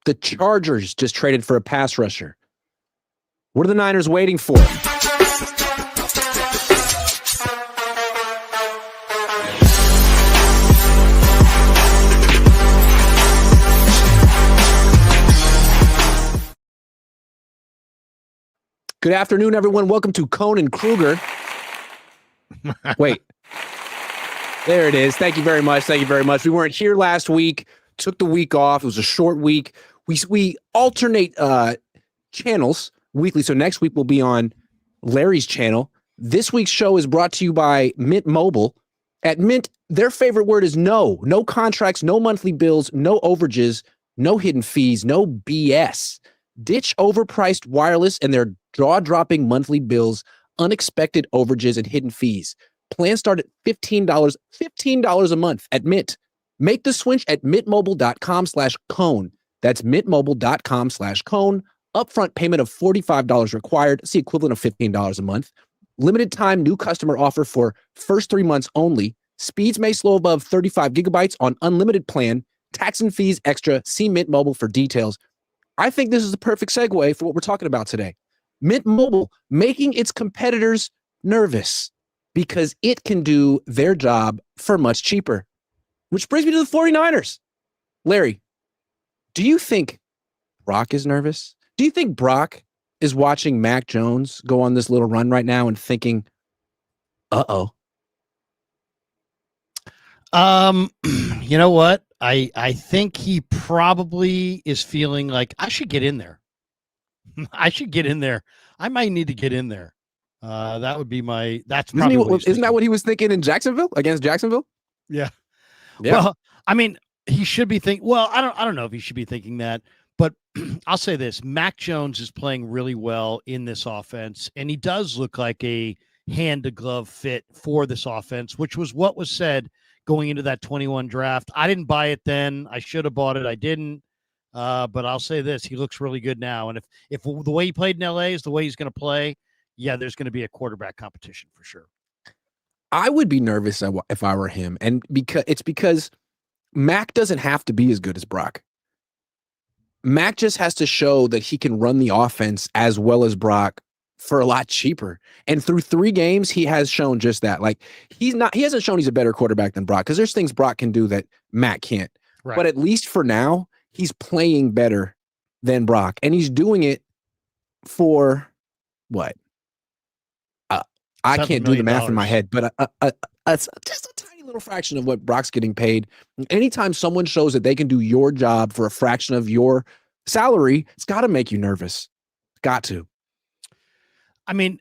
The Chargers just traded for a pass rusher. What are the Niners waiting for? Good afternoon, everyone. Welcome to Cohn and Krueger. Wait. There it is. Thank you very much. Thank you very much. We weren't here last week. Took the week off. It was a short week. We alternate channels weekly. So next week we'll be on Larry's channel. This week's show is brought to you by Mint Mobile. At Mint, their favorite word is no. No contracts, no monthly bills, no overages, no hidden fees, no BS. Ditch overpriced wireless and their jaw-dropping monthly bills, unexpected overages, and hidden fees. Plans start at $15 a month at Mint. Make the switch at mintmobile.com/cone. That's mintmobile.com/cone. Upfront payment of $45 required. It's the equivalent of $15 a month. Limited time new customer offer for first 3 months only. Speeds may slow above 35 gigabytes on unlimited plan. Tax and fees extra. See Mint Mobile for details. I think this is the perfect segue for what we're talking about today. Mint Mobile making its competitors nervous because it can do their job for much cheaper. Which brings me to the 49ers. Larry, do you think Brock is nervous? Do you think Brock is watching Mac Jones go on this little run right now and thinking, uh-oh? You know what? I think he probably is feeling like I should get in there. I should get in there. I might need to get in there. That would be my. That's probably isn't that what he was thinking in Jacksonville against Jacksonville? Yeah. Well, I mean, he should be thinking. Well, I don't know if he should be thinking that, but I'll say this: Mac Jones is playing really well in this offense, and he does look like a hand-to-glove fit for this offense, which was what was said going into that 21 draft. I didn't buy it then. I should have bought it. I didn't. But I'll say this: he looks really good now, and if the way he played in LA is the way he's going to play, yeah, there's going to be a quarterback competition for sure. I would be nervous if I were him, and because Mac doesn't have to be as good as Brock. Mac just has to show that he can run the offense as well as Brock for a lot cheaper. And through 3 games, he has shown just that. Like he hasn't shown he's a better quarterback than Brock because there's things Brock can do that Mac can't. Right. But at least for now, he's playing better than Brock, and he's doing it for what? I can't do the math in my head, but it's just a tiny little fraction of what Brock's getting paid. Anytime someone shows that they can do your job for a fraction of your salary, it's got to make you nervous. Got to. I mean,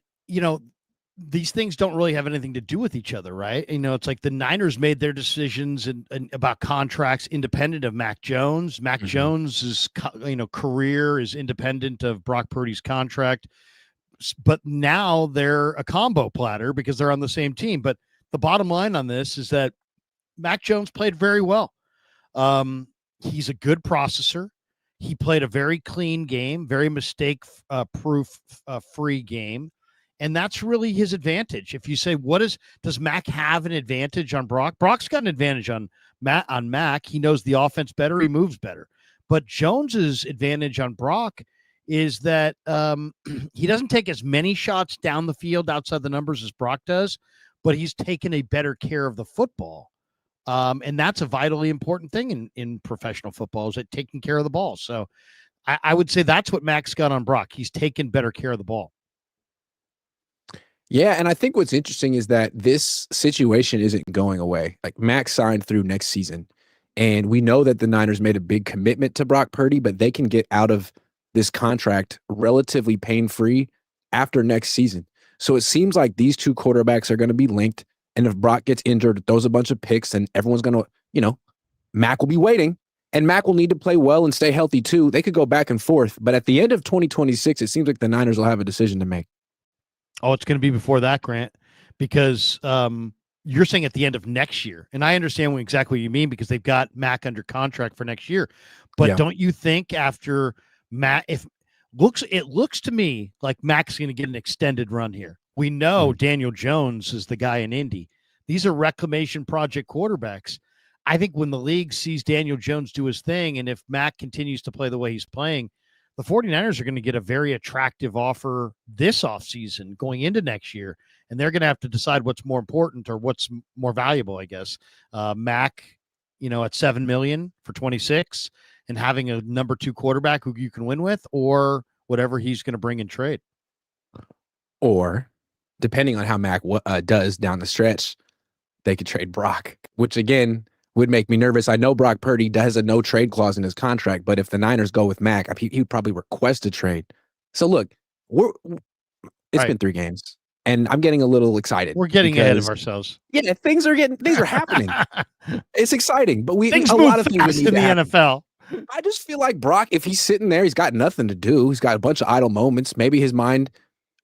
these things don't really have anything to do with each other, right? It's like the Niners made their decisions and about contracts independent of Mac Jones. Mac Jones's career is independent of Brock Purdy's contract. But now they're a combo platter because they're on the same team. But the bottom line on this is that Mac Jones played very well. He's a good processor. He played a very clean game, very mistake-proof, free game. And that's really his advantage. If you say, does Mac have an advantage on Brock? Brock's got an advantage on Mac. He knows the offense better. He moves better. But Jones's advantage on Brock is that he doesn't take as many shots down the field outside the numbers as Brock does, but he's taken a better care of the football. And that's a vitally important thing in professional football, is that taking care of the ball. So I would say that's what Mac's got on Brock. He's taken better care of the ball. Yeah, and I think what's interesting is that this situation isn't going away. Like Mac signed through next season, and we know that the Niners made a big commitment to Brock Purdy, but they can get out of this contract relatively pain-free after next season. So it seems like these two quarterbacks are going to be linked. And if Brock gets injured, throws a bunch of picks, and everyone's going to, Mac will be waiting, and Mac will need to play well and stay healthy too. They could go back and forth. But at the end of 2026, it seems like the Niners will have a decision to make. Oh, it's going to be before that, Grant, because you're saying at the end of next year. And I understand exactly what you mean because they've got Mac under contract for next year. But don't you think after Mac, it looks to me like Mac's going to get an extended run here. We know Daniel Jones is the guy in Indy. These are reclamation project quarterbacks. I think when the league sees Daniel Jones do his thing, and if Mac continues to play the way he's playing, the 49ers are going to get a very attractive offer this offseason going into next year. And they're going to have to decide what's more important or what's more valuable, I guess. Mac, at $7 million for 26 and having a number 2 quarterback who you can win with, or whatever he's going to bring in trade. Or depending on how Mac does down the stretch, they could trade Brock, which again would make me nervous. I know Brock Purdy has a no trade clause in his contract, but if the Niners go with Mac, he would probably request a trade. So look, it's been 3 games, and I'm getting a little excited. We're getting ahead of ourselves. Yeah, things are happening. It's exciting, but things move fast in the NFL. I just feel like Brock, if he's sitting there, he's got nothing to do. He's got a bunch of idle moments. Maybe his mind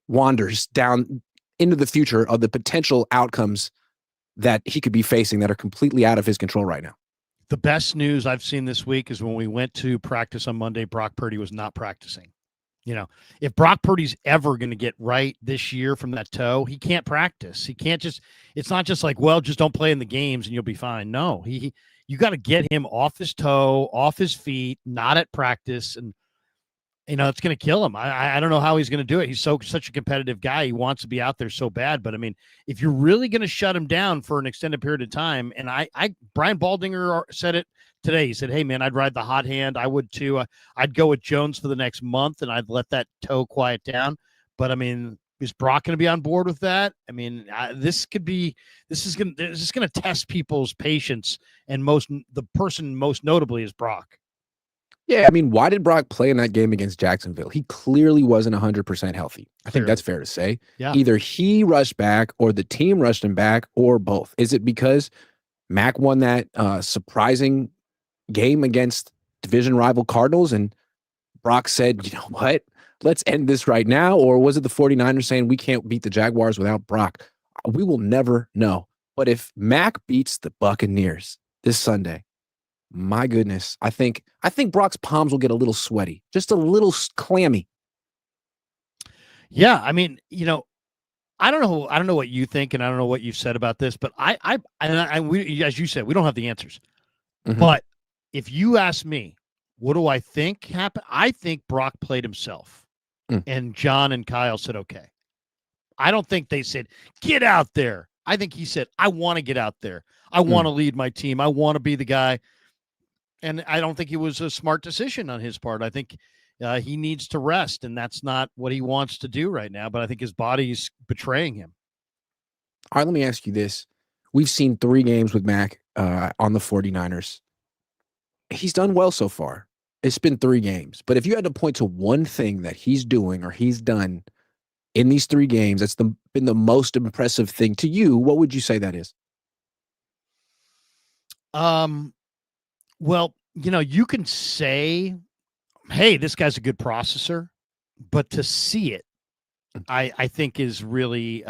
wanders down into the future of the potential outcomes that he could be facing that are completely out of his control right now. The best news I've seen this week is when we went to practice on Monday, Brock Purdy was not practicing. If Brock Purdy's ever going to get right this year from that toe, he can't practice. He can't it's not just like, well, just don't play in the games and you'll be fine. No, you got to get him off his toe, off his feet, not at practice. And, it's going to kill him. I don't know how he's going to do it. He's such a competitive guy. He wants to be out there so bad. But I mean, if you're really going to shut him down for an extended period of time, and Brian Baldinger said it today. He said, hey man, I'd ride the hot hand. I would too. I'd go with Jones for the next month and I'd let that toe quiet down. But I mean, is Brock going to be on board with that? I mean, this is going to test people's patience, and the person most notably is Brock. Yeah, I mean, why did Brock play in that game against Jacksonville? He clearly wasn't 100% healthy. I think that's fair to say. Yeah. Either he rushed back or the team rushed him back or both. Is it because Mac won that surprising game against division rival Cardinals and Brock said, you know what, let's end this right now? Or was it the 49ers saying we can't beat the Jaguars without Brock? We will never know. But if Mac beats the Buccaneers this Sunday, my goodness, I think Brock's palms will get a little sweaty, just a little clammy. Yeah, I mean, I don't know what you think, and I don't know what you've said about this, but we, as you said, we don't have the answers. Mm-hmm. But if you ask me, what do I think happened? I think Brock played himself, and John and Kyle said, okay. I don't think they said, get out there. I think he said, I want to get out there. I want to lead my team. I want to be the guy. And I don't think it was a smart decision on his part. I think he needs to rest, and that's not what he wants to do right now. But I think his body's betraying him. All right, let me ask you this. We've seen 3 games with Mac on the 49ers. He's done well so far. It's been 3 games. But if you had to point to one thing that he's doing or he's done in these 3 games that's been the most impressive thing to you, what would you say that is? Well, you can say, hey, this guy's a good processor, but to see it, I think is really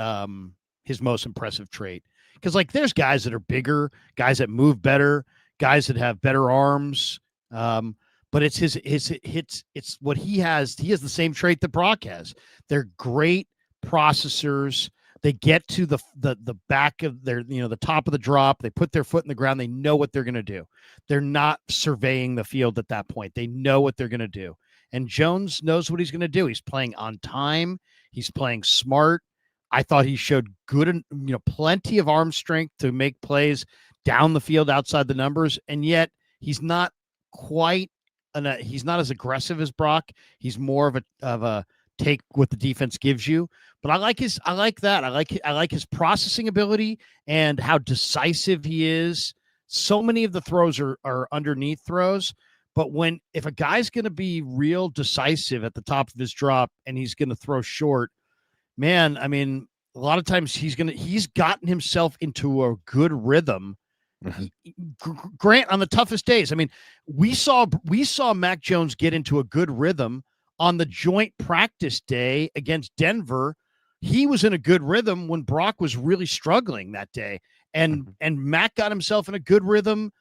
his most impressive trait. Because there's guys that are bigger, guys that move better, guys that have better arms. But it's it's what he has. He has the same trait that Brock has. They're great processors. They get to the back of their, the top of the drop. They put their foot in the ground. They know what they're going to do. They're not surveying the field at that point. They know what they're going to do. And Jones knows what he's going to do. He's playing on time. He's playing smart. I thought he showed good, plenty of arm strength to make plays down the field outside the numbers. And yet he's not quite, he's not as aggressive as Brock. He's more of a take what the defense gives you. But I like that. I like his processing ability and how decisive he is. So many of the throws are underneath throws, but if a guy's going to be real decisive at the top of his drop and he's going to throw short, man, I mean, a lot of times he's gotten himself into a good rhythm. Grant, on the toughest days. I mean, we saw Mac Jones get into a good rhythm on the joint practice day against Denver. He was in a good rhythm when Brock was really struggling that day. And Mac got himself in a good rhythm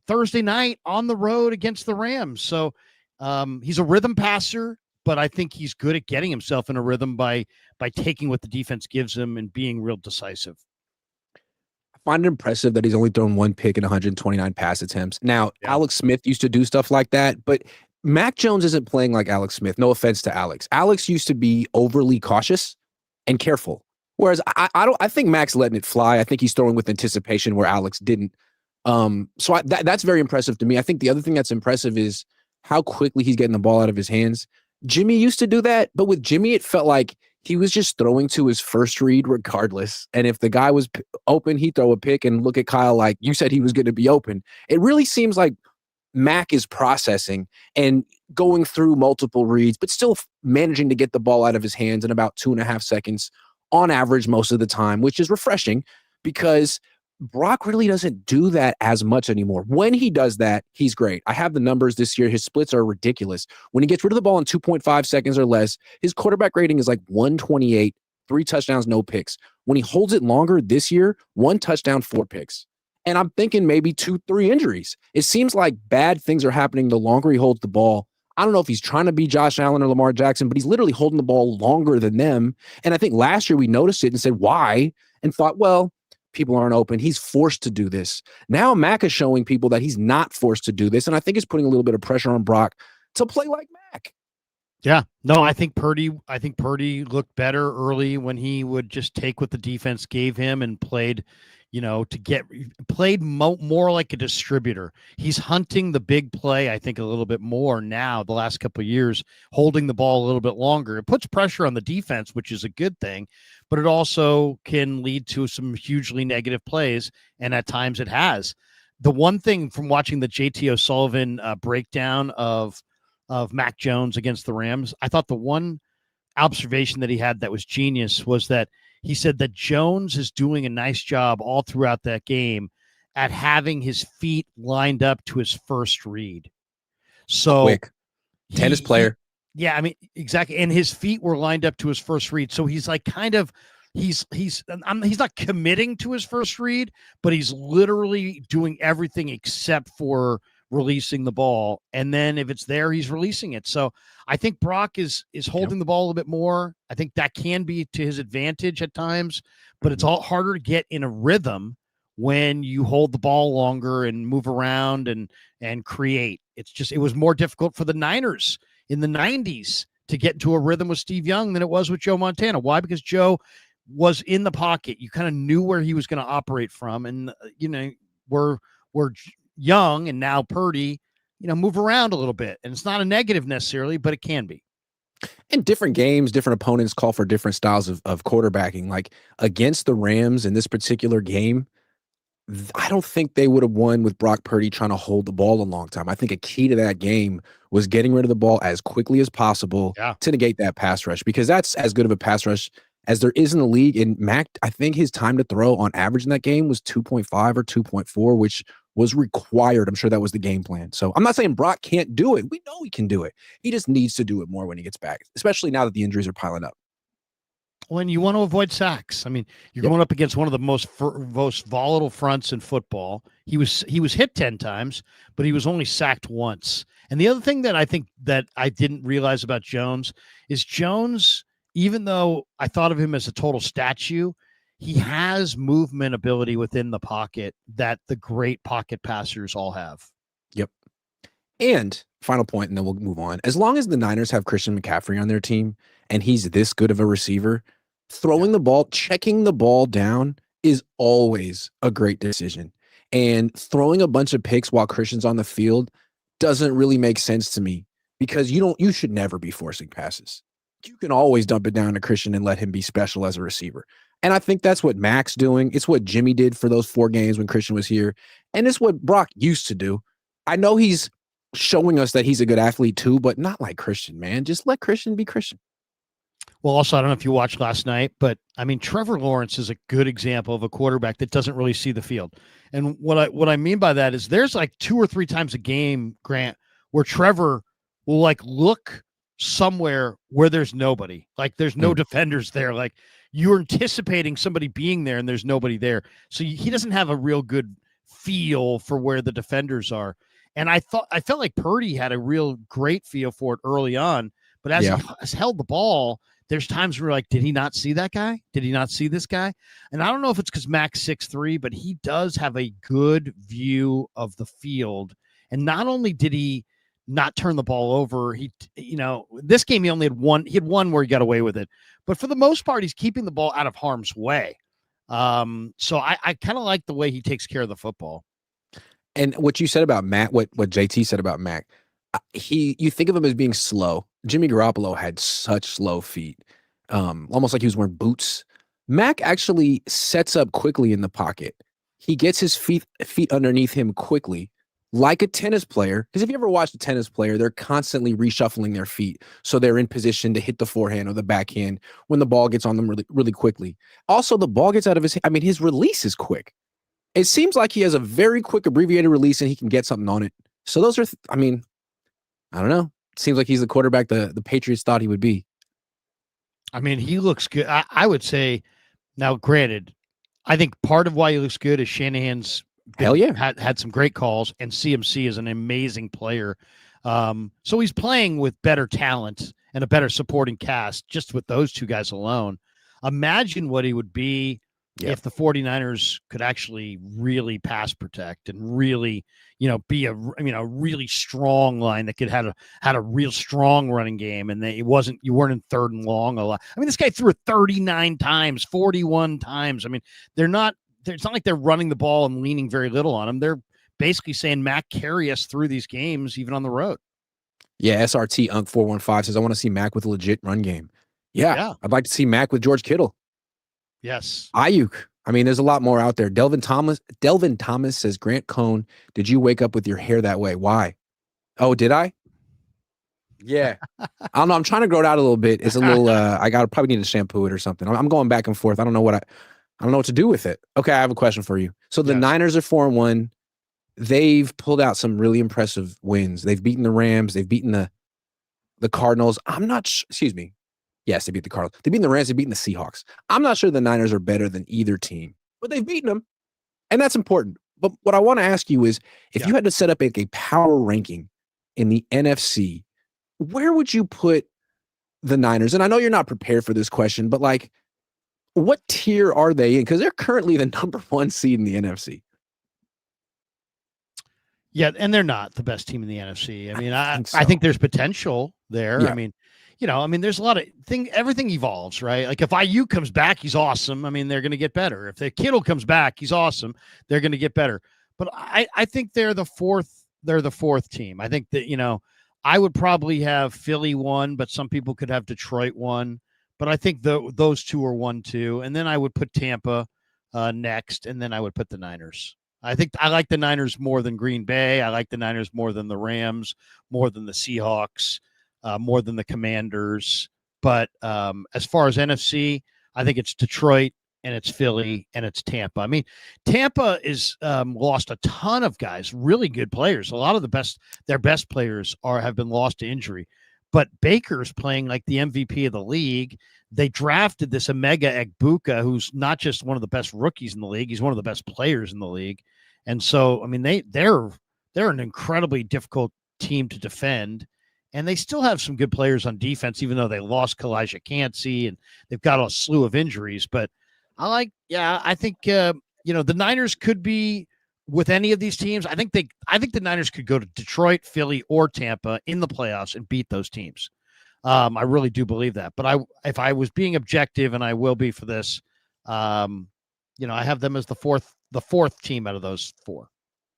Thursday night on the road against the Rams. So he's a rhythm passer, but I think he's good at getting himself in a rhythm by taking what the defense gives him and being real decisive. I find it impressive that he's only thrown one pick in 129 pass attempts. Now, Yeah. Alex Smith used to do stuff like that, but Mac Jones isn't playing like Alex Smith. No offense to Alex. Alex used to be overly cautious and careful. Whereas I think Mac's letting it fly. I think he's throwing with anticipation where Alex didn't. That's very impressive to me. I think the other thing that's impressive is how quickly he's getting the ball out of his hands. Jimmy used to do that, but with Jimmy, it felt like he was just throwing to his first read regardless. And if the guy was open, he'd throw a pick and look at Kyle like, you said he was going to be open. It really seems like Mac is processing and going through multiple reads, but still managing to get the ball out of his hands in about 2.5 seconds on average most of the time, which is refreshing because Brock really doesn't do that as much anymore. When he does that, he's great. I have the numbers this year. His splits are ridiculous. When he gets rid of the ball in 2.5 seconds or less, his quarterback rating is like 128, 3 touchdowns, no picks. When he holds it longer this year, 1 touchdown, 4 picks. And I'm thinking maybe 2-3 injuries. It seems like bad things are happening the longer he holds the ball. I don't know if he's trying to be Josh Allen or Lamar Jackson, but he's literally holding the ball longer than them. And I think last year we noticed it and said, why? And thought, well, people aren't open. He's forced to do this. Now Mac is showing people that he's not forced to do this. And I think it's putting a little bit of pressure on Brock to play like Mac. Yeah. No, I think Purdy looked better early when he would just take what the defense gave him and played, more like a distributor. He's hunting the big play, I think, a little bit more now the last couple of years, holding the ball a little bit longer. It puts pressure on the defense, which is a good thing, but it also can lead to some hugely negative plays, and at times it has. The one thing from watching the JT O'Sullivan breakdown of Mac Jones against the Rams, I thought the one observation that he had that was genius was that he said that Jones is doing a nice job all throughout that game at having his feet lined up to his first read. So quick tennis player. Yeah, I mean, exactly. And his feet were lined up to his first read. So he's like he's not committing to his first read, but he's literally doing everything except for releasing the ball. And then if it's there, he's releasing it. So I think Brock is holding the ball a little bit more. I think that can be to his advantage at times, but it's all harder to get in a rhythm when you hold the ball longer and move around and create. It was more difficult for the Niners in the 90s to get into a rhythm with Steve Young than it was with Joe Montana. Why? Because Joe was in the pocket. You kind of knew where he was going to operate from. And, we're Young and now Purdy, move around a little bit. And it's not a negative necessarily, but it can be. In different games, different opponents call for different styles of quarterbacking. Like against the Rams in this particular game, I don't think they would have won with Brock Purdy trying to hold the ball a long time. I think a key to that game was getting rid of the ball as quickly as possible to negate that pass rush, because that's as good of a pass rush as there is in the league. And Mac, I think his time to throw on average in that game was 2.5 or 2.4, which was required. I'm sure that was the game plan. So I'm not saying Brock can't do it. We know he can do it. He just needs to do it more when he gets back, especially now that the injuries are piling up. When you want to avoid sacks. I mean, you're going up against one of the most volatile fronts in football. He was hit 10 times, but he was only sacked once. And the other thing that I think that I didn't realize about Jones is Jones, even though I thought of him as a total statue, he has movement ability within the pocket that the great pocket passers all have. Yep. And final point, and then we'll move on. As long as the Niners have Christian McCaffrey on their team and he's this good of a receiver, throwing the ball, checking the ball down is always a great decision. And throwing a bunch of picks while Christian's on the field doesn't really make sense to me, because you should never be forcing passes. You can always dump it down to Christian and let him be special as a receiver. And I think that's what Mac's doing. It's what Jimmy did for those 4 games when Christian was here. And it's what Brock used to do. I know he's showing us that he's a good athlete too, but not like Christian, man. Just let Christian be Christian. Well, also, I don't know if you watched last night, but I mean, Trevor Lawrence is a good example of a quarterback that doesn't really see the field. And what I mean by that is there's like 2 or 3 times a game, Grant, where Trevor will like look somewhere where there's nobody, like there's no defenders there. Like you're anticipating somebody being there and there's nobody there. So he doesn't have a real good feel for where the defenders are. And I felt like Purdy had a real great feel for it early on, but as he has held the ball, there's times where like, did he not see that guy? Did he not see this guy? And I don't know if it's because Mac's 6'3", but he does have a good view of the field. And not only did he not turn the ball over, this game he only had one. He had one where he got away with it, but for the most part, he's keeping the ball out of harm's way. So I kind of like the way he takes care of the football. And what you said about Matt, what JT said about Mac, you think of him as being slow. Jimmy Garoppolo had such slow feet, almost like he was wearing boots. Mac actually sets up quickly in the pocket. He gets his feet underneath him quickly, like a tennis player. Because if you ever watched a tennis player, they're constantly reshuffling their feet so they're in position to hit the forehand or the backhand when the ball gets on them really, really quickly. Also, the ball gets out of his release is quick. It seems like he has a very quick abbreviated release and he can get something on it. So those are, I don't know. It seems like he's the quarterback the Patriots thought he would be. I mean, he looks good. I would say, now granted, I think part of why he looks good is Shanahan's had some great calls, and CMC is an amazing player. So he's playing with better talent and a better supporting cast just with those two guys alone. Imagine what he would be if the 49ers could actually really pass protect and really, be a really strong line that could had a real strong running game, and you weren't in third and long a lot. I mean, this guy threw it 39 times, 41 times. I mean, it's not like they're running the ball and leaning very little on him. They're basically saying, Mac, carry us through these games, even on the road. Yeah, SRT Unk 415 says, I want to see Mac with a legit run game. Yeah. I'd like to see Mac with George Kittle. Yes. Ayuk. I mean, there's a lot more out there. Delvin Thomas says, Grant Cohn, did you wake up with your hair that way? Why? Oh, did I? Yeah. I don't know. I'm trying to grow it out a little bit. It's a little, probably need to shampoo it or something. I'm going back and forth. I don't know what to do with it. Okay. I have a question for you. So the Niners are 4-1. They've pulled out some really impressive wins. They've beaten the Rams. They've beaten the Cardinals. Excuse me. Yes, they beat the Cardinals. They've beaten the Rams. They've beaten the Seahawks. I'm not sure the Niners are better than either team, but they've beaten them, and that's important. But what I want to ask you is, if you had to set up a power ranking in the NFC, where would you put the Niners? And I know you're not prepared for this question, but like, what tier are they in? Because they're currently the number 1 seed in the NFC. Yeah, and they're not the best team in the NFC. I mean, I think there's potential there. Yeah. I mean, there's a lot of everything evolves, right? Like if IU comes back, he's awesome. I mean, they're going to get better. If the Kittle comes back, he's awesome. They're going to get better. But I think they're the fourth team. I think that, I would probably have Philly 1, but some people could have Detroit 1. But I think those two are 1, 2. And then I would put Tampa next, and then I would put the Niners. I think I like the Niners more than Green Bay. I like the Niners more than the Rams, more than the Seahawks, more than the Commanders. But as far as NFC, I think it's Detroit, and it's Philly, and it's Tampa. I mean, Tampa is lost a ton of guys, really good players. A lot of their best players have been lost to injury. But Baker's playing like the MVP of the league. They drafted this Emeka Egbuka, who's not just one of the best rookies in the league, he's one of the best players in the league. And so, I mean, they're an incredibly difficult team to defend. And they still have some good players on defense, even though they lost Kalijah Cansey and they've got a slew of injuries. But I think the Niners could be with any of these teams. I think the Niners could go to Detroit, Philly, or Tampa in the playoffs and beat those teams. I really do believe that. But if I was being objective, and I will be for this, I have them as the fourth team out of those 4.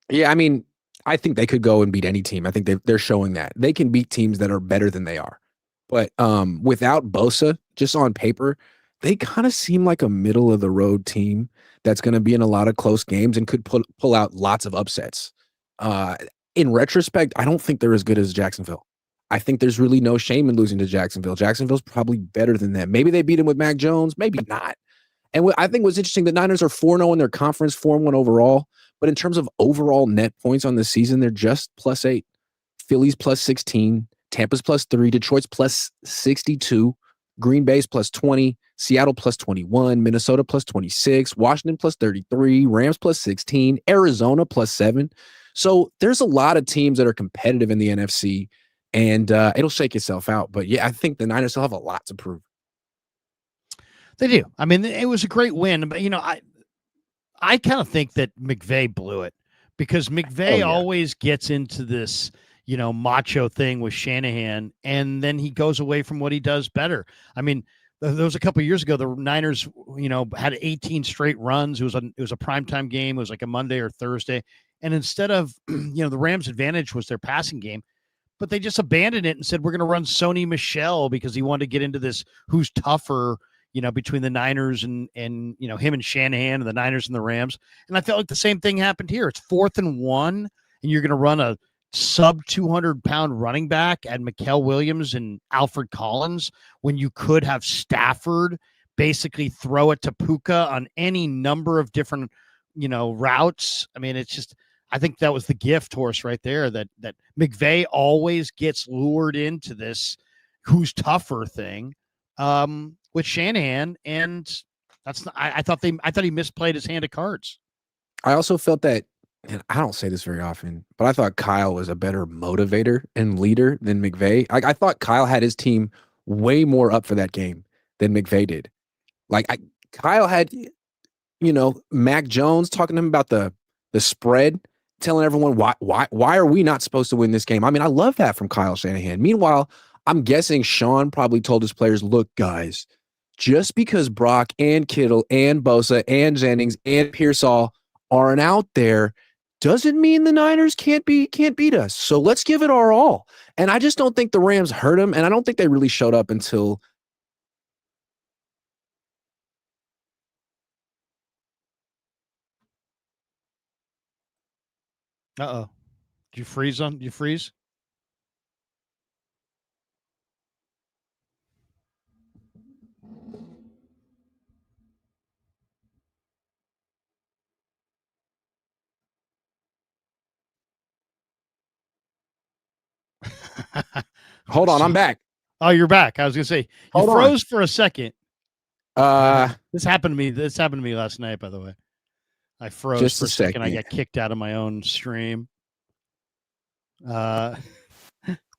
Yeah, I mean, I think they could go and beat any team. I think they're showing that they can beat teams that are better than they are. But without Bosa, just on paper, they kind of seem like a middle of the road team that's going to be in a lot of close games and could pull out lots of upsets. In retrospect, I don't think they're as good as Jacksonville. I think there's really no shame in losing to Jacksonville. Jacksonville's probably better than them. Maybe they beat him with Mac Jones, maybe not. And I think what's interesting, the Niners are 4-0 in their conference, 4-1 overall. But in terms of overall net points on the season, they're just +8. Philly's +16. Tampa's +3. Detroit's +62. Green Bay's +20. Seattle +21. Minnesota +26. Washington +33. Rams +16. Arizona +7. So there's a lot of teams that are competitive in the NFC, and it'll shake itself out. But yeah, I think the Niners still have a lot to prove. They do. I mean, it was a great win, but I kind of think that McVay blew it because McVay always gets into this, macho thing with Shanahan, and then he goes away from what he does better. I mean, there was a couple of years ago, the Niners, had 18 straight runs. It was a primetime game. It was like a Monday or Thursday. And instead of, the Rams' advantage was their passing game, but they just abandoned it and said, we're going to run Sony Michel because he wanted to get into this who's tougher, between the Niners and him and Shanahan and the Niners and the Rams. And I felt like the same thing happened here. It's 4th and 1, and you're going to run a sub 200-pound running back at Mikael Williams and Alfred Collins when you could have Stafford basically throw it to Puka on any number of different, routes. I mean, it's just, I think that was the gift horse right there that McVay always gets lured into this who's tougher thing with Shanahan. And that's not, I thought he misplayed his hand of cards. I also felt that, and I don't say this very often, but I thought Kyle was a better motivator and leader than McVay. I thought Kyle had his team way more up for that game than McVay did. Kyle had, Mac Jones talking to him about the spread, telling everyone why are we not supposed to win this game? I mean, I love that from Kyle Shanahan. Meanwhile, I'm guessing Sean probably told his players, look, guys, just because Brock and Kittle and Bosa and Jennings and Pearsall aren't out there doesn't mean the Niners can't beat us. So let's give it our all. And I just don't think the Rams hurt him, and I don't think they really showed up until Uh-oh. Did you freeze? You freeze? Hold on, I'm back. Oh, you're back. I was gonna say you froze for a second. This happened to me. This happened to me last night, by the way. I froze just for a second. I got kicked out of my own stream.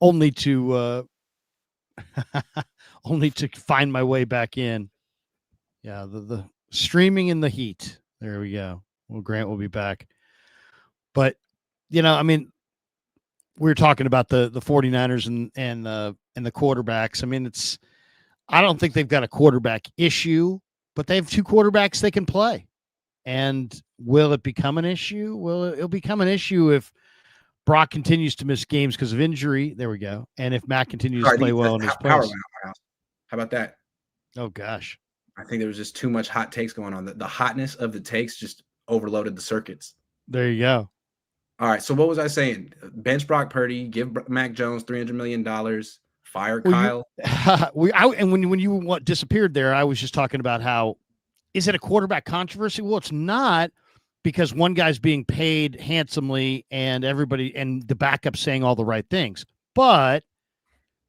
Only to find my way back in. Yeah, the streaming in the heat. There we go. Well, Grant will be back. But I mean, we were talking about the 49ers and the quarterbacks. I mean, I don't think they've got a quarterback issue, but they have 2 quarterbacks they can play. And will it become an issue? Well, it'll become an issue if Brock continues to miss games because of injury. There we go. And if Matt continues to play well in his place. How about that? Oh, gosh. I think there was just too much hot takes going on. The hotness of the takes just overloaded the circuits. There you go. All right. So what was I saying? Bench Brock Purdy, give Mac Jones $300 million, fire Kyle. And when you disappeared there, I was just talking about how, is it a quarterback controversy? Well, it's not, because one guy's being paid handsomely and everybody and the backup saying all the right things. But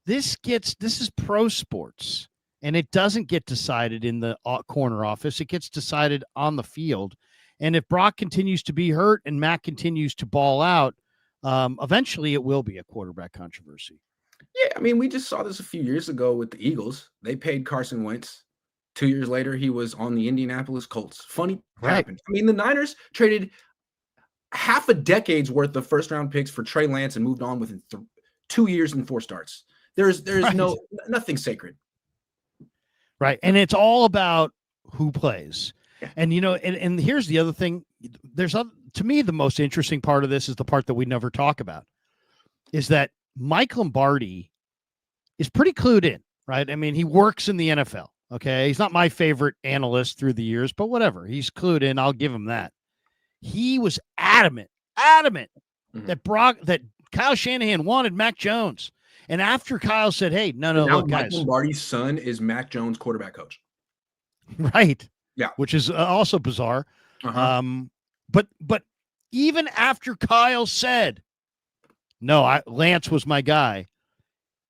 this is pro sports, and it doesn't get decided in the corner office. It gets decided on the field. And if Brock continues to be hurt and Mac continues to ball out, eventually it will be a quarterback controversy. Yeah, I mean, we just saw this a few years ago with the Eagles. They paid Carson Wentz. 2 years later, he was on the Indianapolis Colts. Funny happened. I mean, the Niners traded half a decade's worth of first-round picks for Trey Lance and moved on within 2 years and 4 starts. There's nothing sacred. Right, and it's all about who plays. Yeah. And and here's the other thing. To me, the most interesting part of this is the part that we never talk about, is that Mike Lombardi is pretty clued in, right? I mean, he works in the NFL. Okay, he's not my favorite analyst through the years, but whatever. He's clued in. I'll give him that. He was adamant that Kyle Shanahan wanted Mac Jones. And after Kyle said, "Hey, no, look, guys, Mike Lombardi's son is Mac Jones' quarterback coach." Right. Yeah. Which is also bizarre. Uh-huh. But even after Kyle said, "No, Lance was my guy,"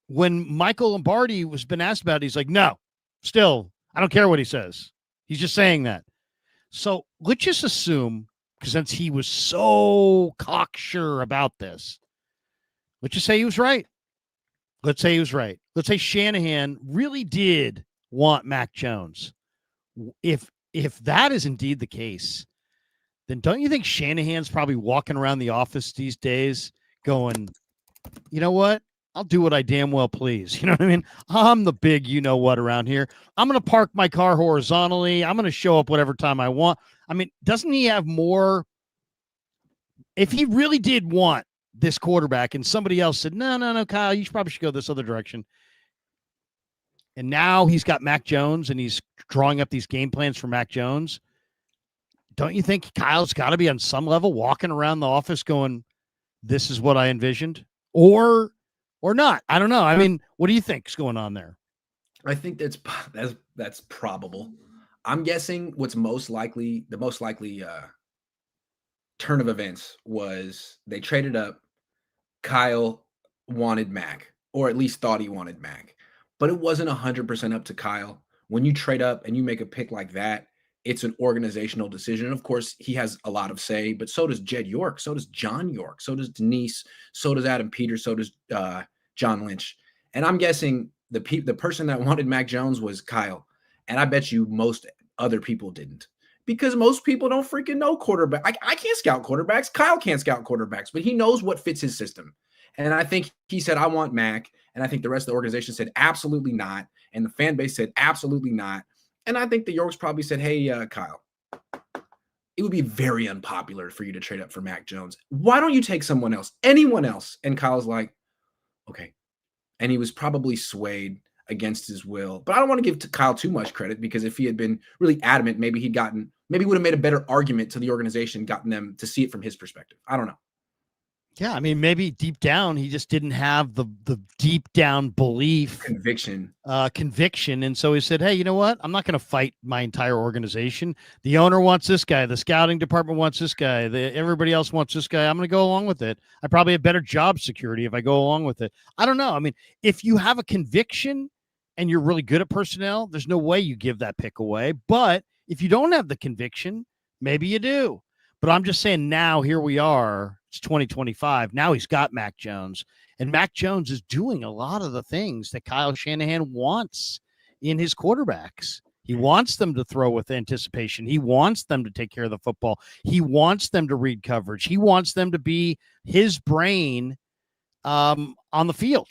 when Michael Lombardi was been asked about it, he's like, "No. Still, I don't care what he says. He's just saying that." So let's just assume, because since he was so cocksure about this, let's just say he was right. Let's say Shanahan really did want Mac Jones. If that is indeed the case, then don't you think Shanahan's probably walking around the office these days going, you know what? I'll do what I damn well please. You know what I mean? I'm the big you know what around here. I'm going to park my car horizontally. I'm going to show up whatever time I want. I mean, doesn't he have more? If he really did want this quarterback and somebody else said, no, Kyle, you probably should go this other direction. And now he's got Mac Jones and he's drawing up these game plans for Mac Jones. Don't you think Kyle's got to be on some level walking around the office going, this is what I envisioned? Or not? I don't know. I mean, what do you think is going on there? I think that's probable. I'm guessing what's most likely, the most likely turn of events was they traded up. Kyle wanted Mac, or at least thought he wanted Mac, but it wasn't 100% up to Kyle. When you trade up and you make a pick like that, it's an organizational decision. And of course, he has a lot of say, but so does Jed York, so does John York, so does Denise, so does Adam Peters, so does John Lynch. And I'm guessing the person that wanted Mac Jones was Kyle. And I bet you most other people didn't, because most people don't freaking know quarterback. I can't scout quarterbacks. Kyle can't scout quarterbacks, but he knows what fits his system. And I think he said, I want Mac. And I think the rest of the organization said, absolutely not. And the fan base said, absolutely not. And I think the Yorks probably said, hey, Kyle, it would be very unpopular for you to trade up for Mac Jones. Why don't you take someone else, anyone else? And Kyle's like, okay. And he was probably swayed against his will. But I don't want to give Kyle too much credit, because if he had been really adamant, maybe would have made a better argument to the organization, gotten them to see it from his perspective. I don't know. Yeah, I mean, maybe deep down he just didn't have the deep down belief, conviction, and so he said, "Hey, you know what? I'm not going to fight my entire organization. The owner wants this guy, the scouting department wants this guy, everybody else wants this guy. I'm going to go along with it. I probably have better job security if I go along with it. I don't know. I mean, if you have a conviction and you're really good at personnel, there's no way you give that pick away. But if you don't have the conviction, maybe you do. But I'm just saying, now here we are. It's 2025. Now he's got Mac Jones, and Mac Jones is doing a lot of the things that Kyle Shanahan wants in his quarterbacks. He wants them to throw with anticipation. He wants them to take care of the football. He wants them to read coverage. He wants them to be his brain on the field.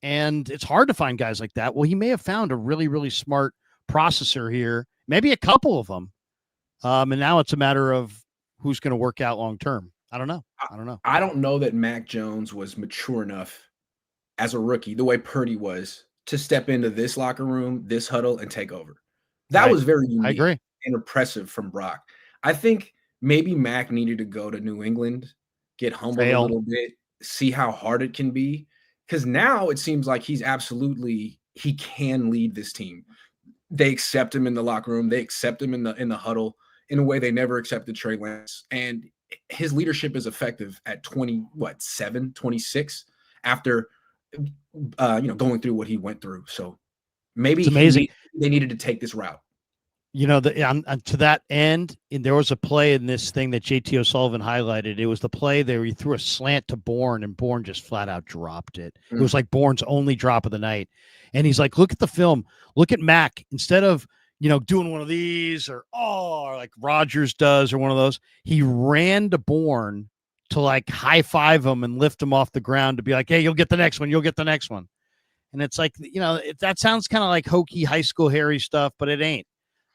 And it's hard to find guys like that. Well, he may have found a really, really smart processor here, maybe a couple of them. And now it's a matter of who's going to work out long term. I don't know. I don't know that Mac Jones was mature enough as a rookie, the way Purdy was, to step into this locker room, this huddle, and take over. That was very unique. I agree. And impressive from Brock. I think maybe Mac needed to go to New England, get humbled a little bit, see how hard it can be. Because now it seems like he can lead this team. They accept him in the locker room. They accept him in the huddle in a way they never accepted Trey Lance. And his leadership is effective at 26 after going through what he went through. So maybe it's amazing. They needed to take this route. You know, to that end, there was a play in this thing that JT O'Sullivan highlighted. It was the play there he threw a slant to Bourne, and Bourne just flat out dropped it. It was like Bourne's only drop of the night. And he's like, look at the film. Look at Mac. Instead of, doing one of these or like Rodgers does or one of those, he ran to Bourne to like high five him and lift him off the ground to be like, hey, you'll get the next one. You'll get the next one. And it's like, that sounds kind of like hokey high school Harry stuff, but it ain't.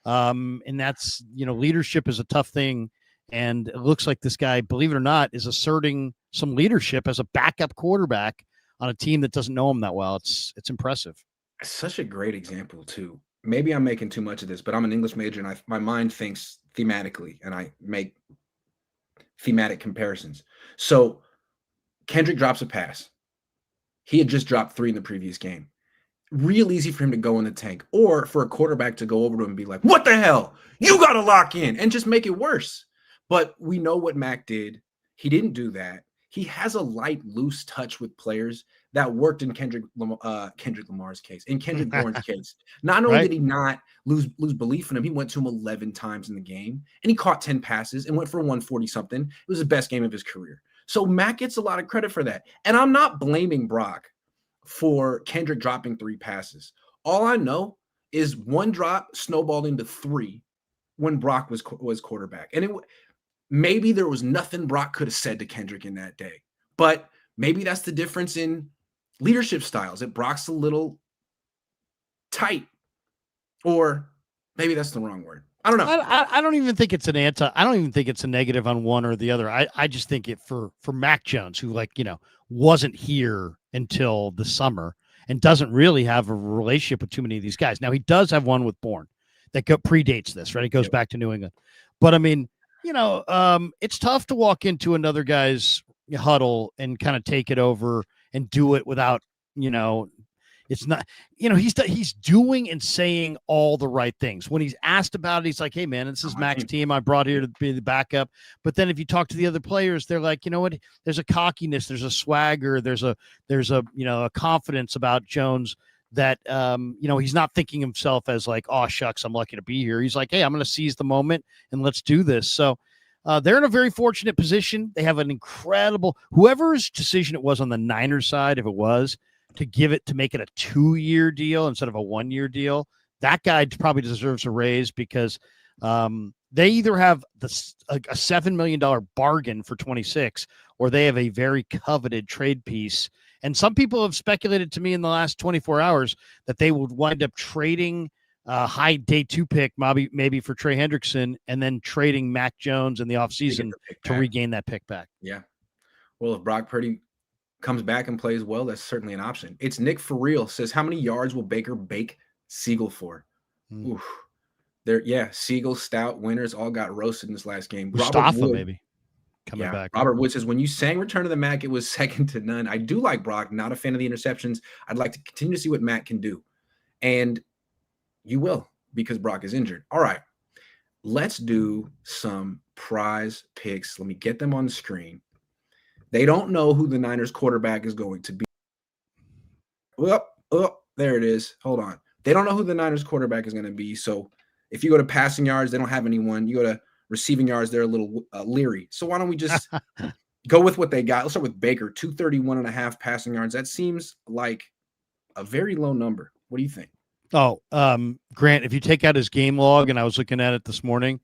And that's, leadership is a tough thing. And it looks like this guy, believe it or not, is asserting some leadership as a backup quarterback on a team that doesn't know him that well. It's impressive. Such a great example too. Maybe I'm making too much of this, but I'm an English major and my mind thinks thematically and I make thematic comparisons. So Kendrick drops a pass. He had just dropped 3 in the previous game. Real easy for him to go in the tank, or for a quarterback to go over to him and be like, what the hell? You got to lock in, and just make it worse. But we know what Mac did. He didn't do that. He has a light, loose touch with players that worked in Kendrick Lamar's case, in Kendrick Bourne's case. Not only did he not lose belief in him, he went to him 11 times in the game, and he caught 10 passes and went for 140-something. It was the best game of his career. So Mac gets a lot of credit for that. And I'm not blaming Brock for Kendrick dropping 3 passes. All I know is one drop snowballed into 3 when Brock was quarterback. And maybe there was nothing Brock could have said to Kendrick in that day. But maybe that's the difference in leadership styles. That Brock's a little tight. Or maybe that's the wrong word. I don't know. I don't even think it's I don't even think it's a negative on one or the other. I just think it for Mac Jones, who wasn't here until the summer and doesn't really have a relationship with too many of these guys. Now he does have one with Bourne that predates this, right? It goes back to New England. But I mean, it's tough to walk into another guy's huddle and kind of take it over and do it without, it's not, he's doing and saying all the right things. When he's asked about it, he's like, hey man, this is Mac's team. I brought here to be the backup. But then if you talk to the other players, they're like, you know what? There's a cockiness, there's a swagger, there's a a confidence about Jones that, he's not thinking himself as like, oh shucks, I'm lucky to be here. He's like, hey, I'm going to seize the moment and let's do this. So they're in a very fortunate position. They have an incredible, whoever's decision it was on the Niners side, if it was, to make it a 2-year deal instead of a 1-year deal, that guy probably deserves a raise because they either have a $7 million bargain for 26 or they have a very coveted trade piece. And some people have speculated to me in the last 24 hours that they would wind up trading a high day 2 pick, maybe for Trey Hendrickson, and then trading Mac Jones in the offseason to regain that pick back. Yeah. Well, if Brock Purdy comes back and plays well, that's certainly an option. It's Nick for real says, how many yards will Baker bake Siegel for? Oof. Siegel, Stout, Winters all got roasted in this last game. Mustafa maybe coming back. Robert Wood says, when you sang Return to the Mac, it was second to none. I do like Brock, not a fan of the interceptions. I'd like to continue to see what Mac can do. And you will, because Brock is injured. All right, let's do some prize picks. Let me get them on the screen. They don't know who the Niners quarterback is going to be. There it is. Hold on. They don't know who the Niners quarterback is going to be. So if you go to passing yards, they don't have anyone. You go to receiving yards, they're a little leery. So why don't we just go with what they got? Let's start with Baker, 231.5 passing yards. That seems like a very low number. What do you think? Oh, Grant, if you take out his game log, and I was looking at it this morning,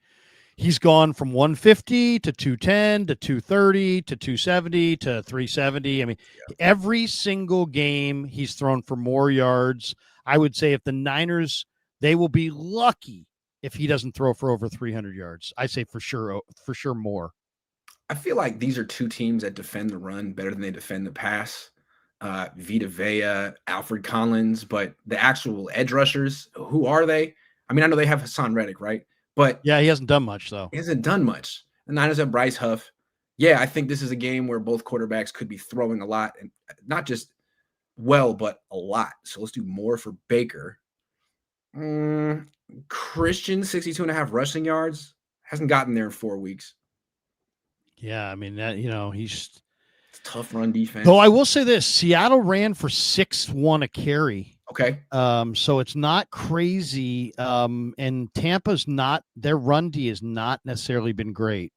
he's gone from 150 to 210 to 230 to 270 to 370. I mean, every single game he's thrown for more yards. I would say if the Niners, they will be lucky if he doesn't throw for over 300 yards. I say for sure more. I feel like these are two teams that defend the run better than they defend the pass. Vita Vea, Alfred Collins, but the actual edge rushers, who are they? I mean, I know they have Hassan Reddick, right? But yeah, he hasn't done much, though. He hasn't done much. The Niners have Bryce Huff. Yeah, I think this is a game where both quarterbacks could be throwing a lot, and not just well, but a lot. So let's do more for Baker. Christian, 62.5 rushing yards. Hasn't gotten there in 4 weeks. Yeah, I mean, that, he's tough run defense. Though I will say this, Seattle ran for 6-1 a carry. Okay. So it's not crazy. And Tampa's their run D has not necessarily been great.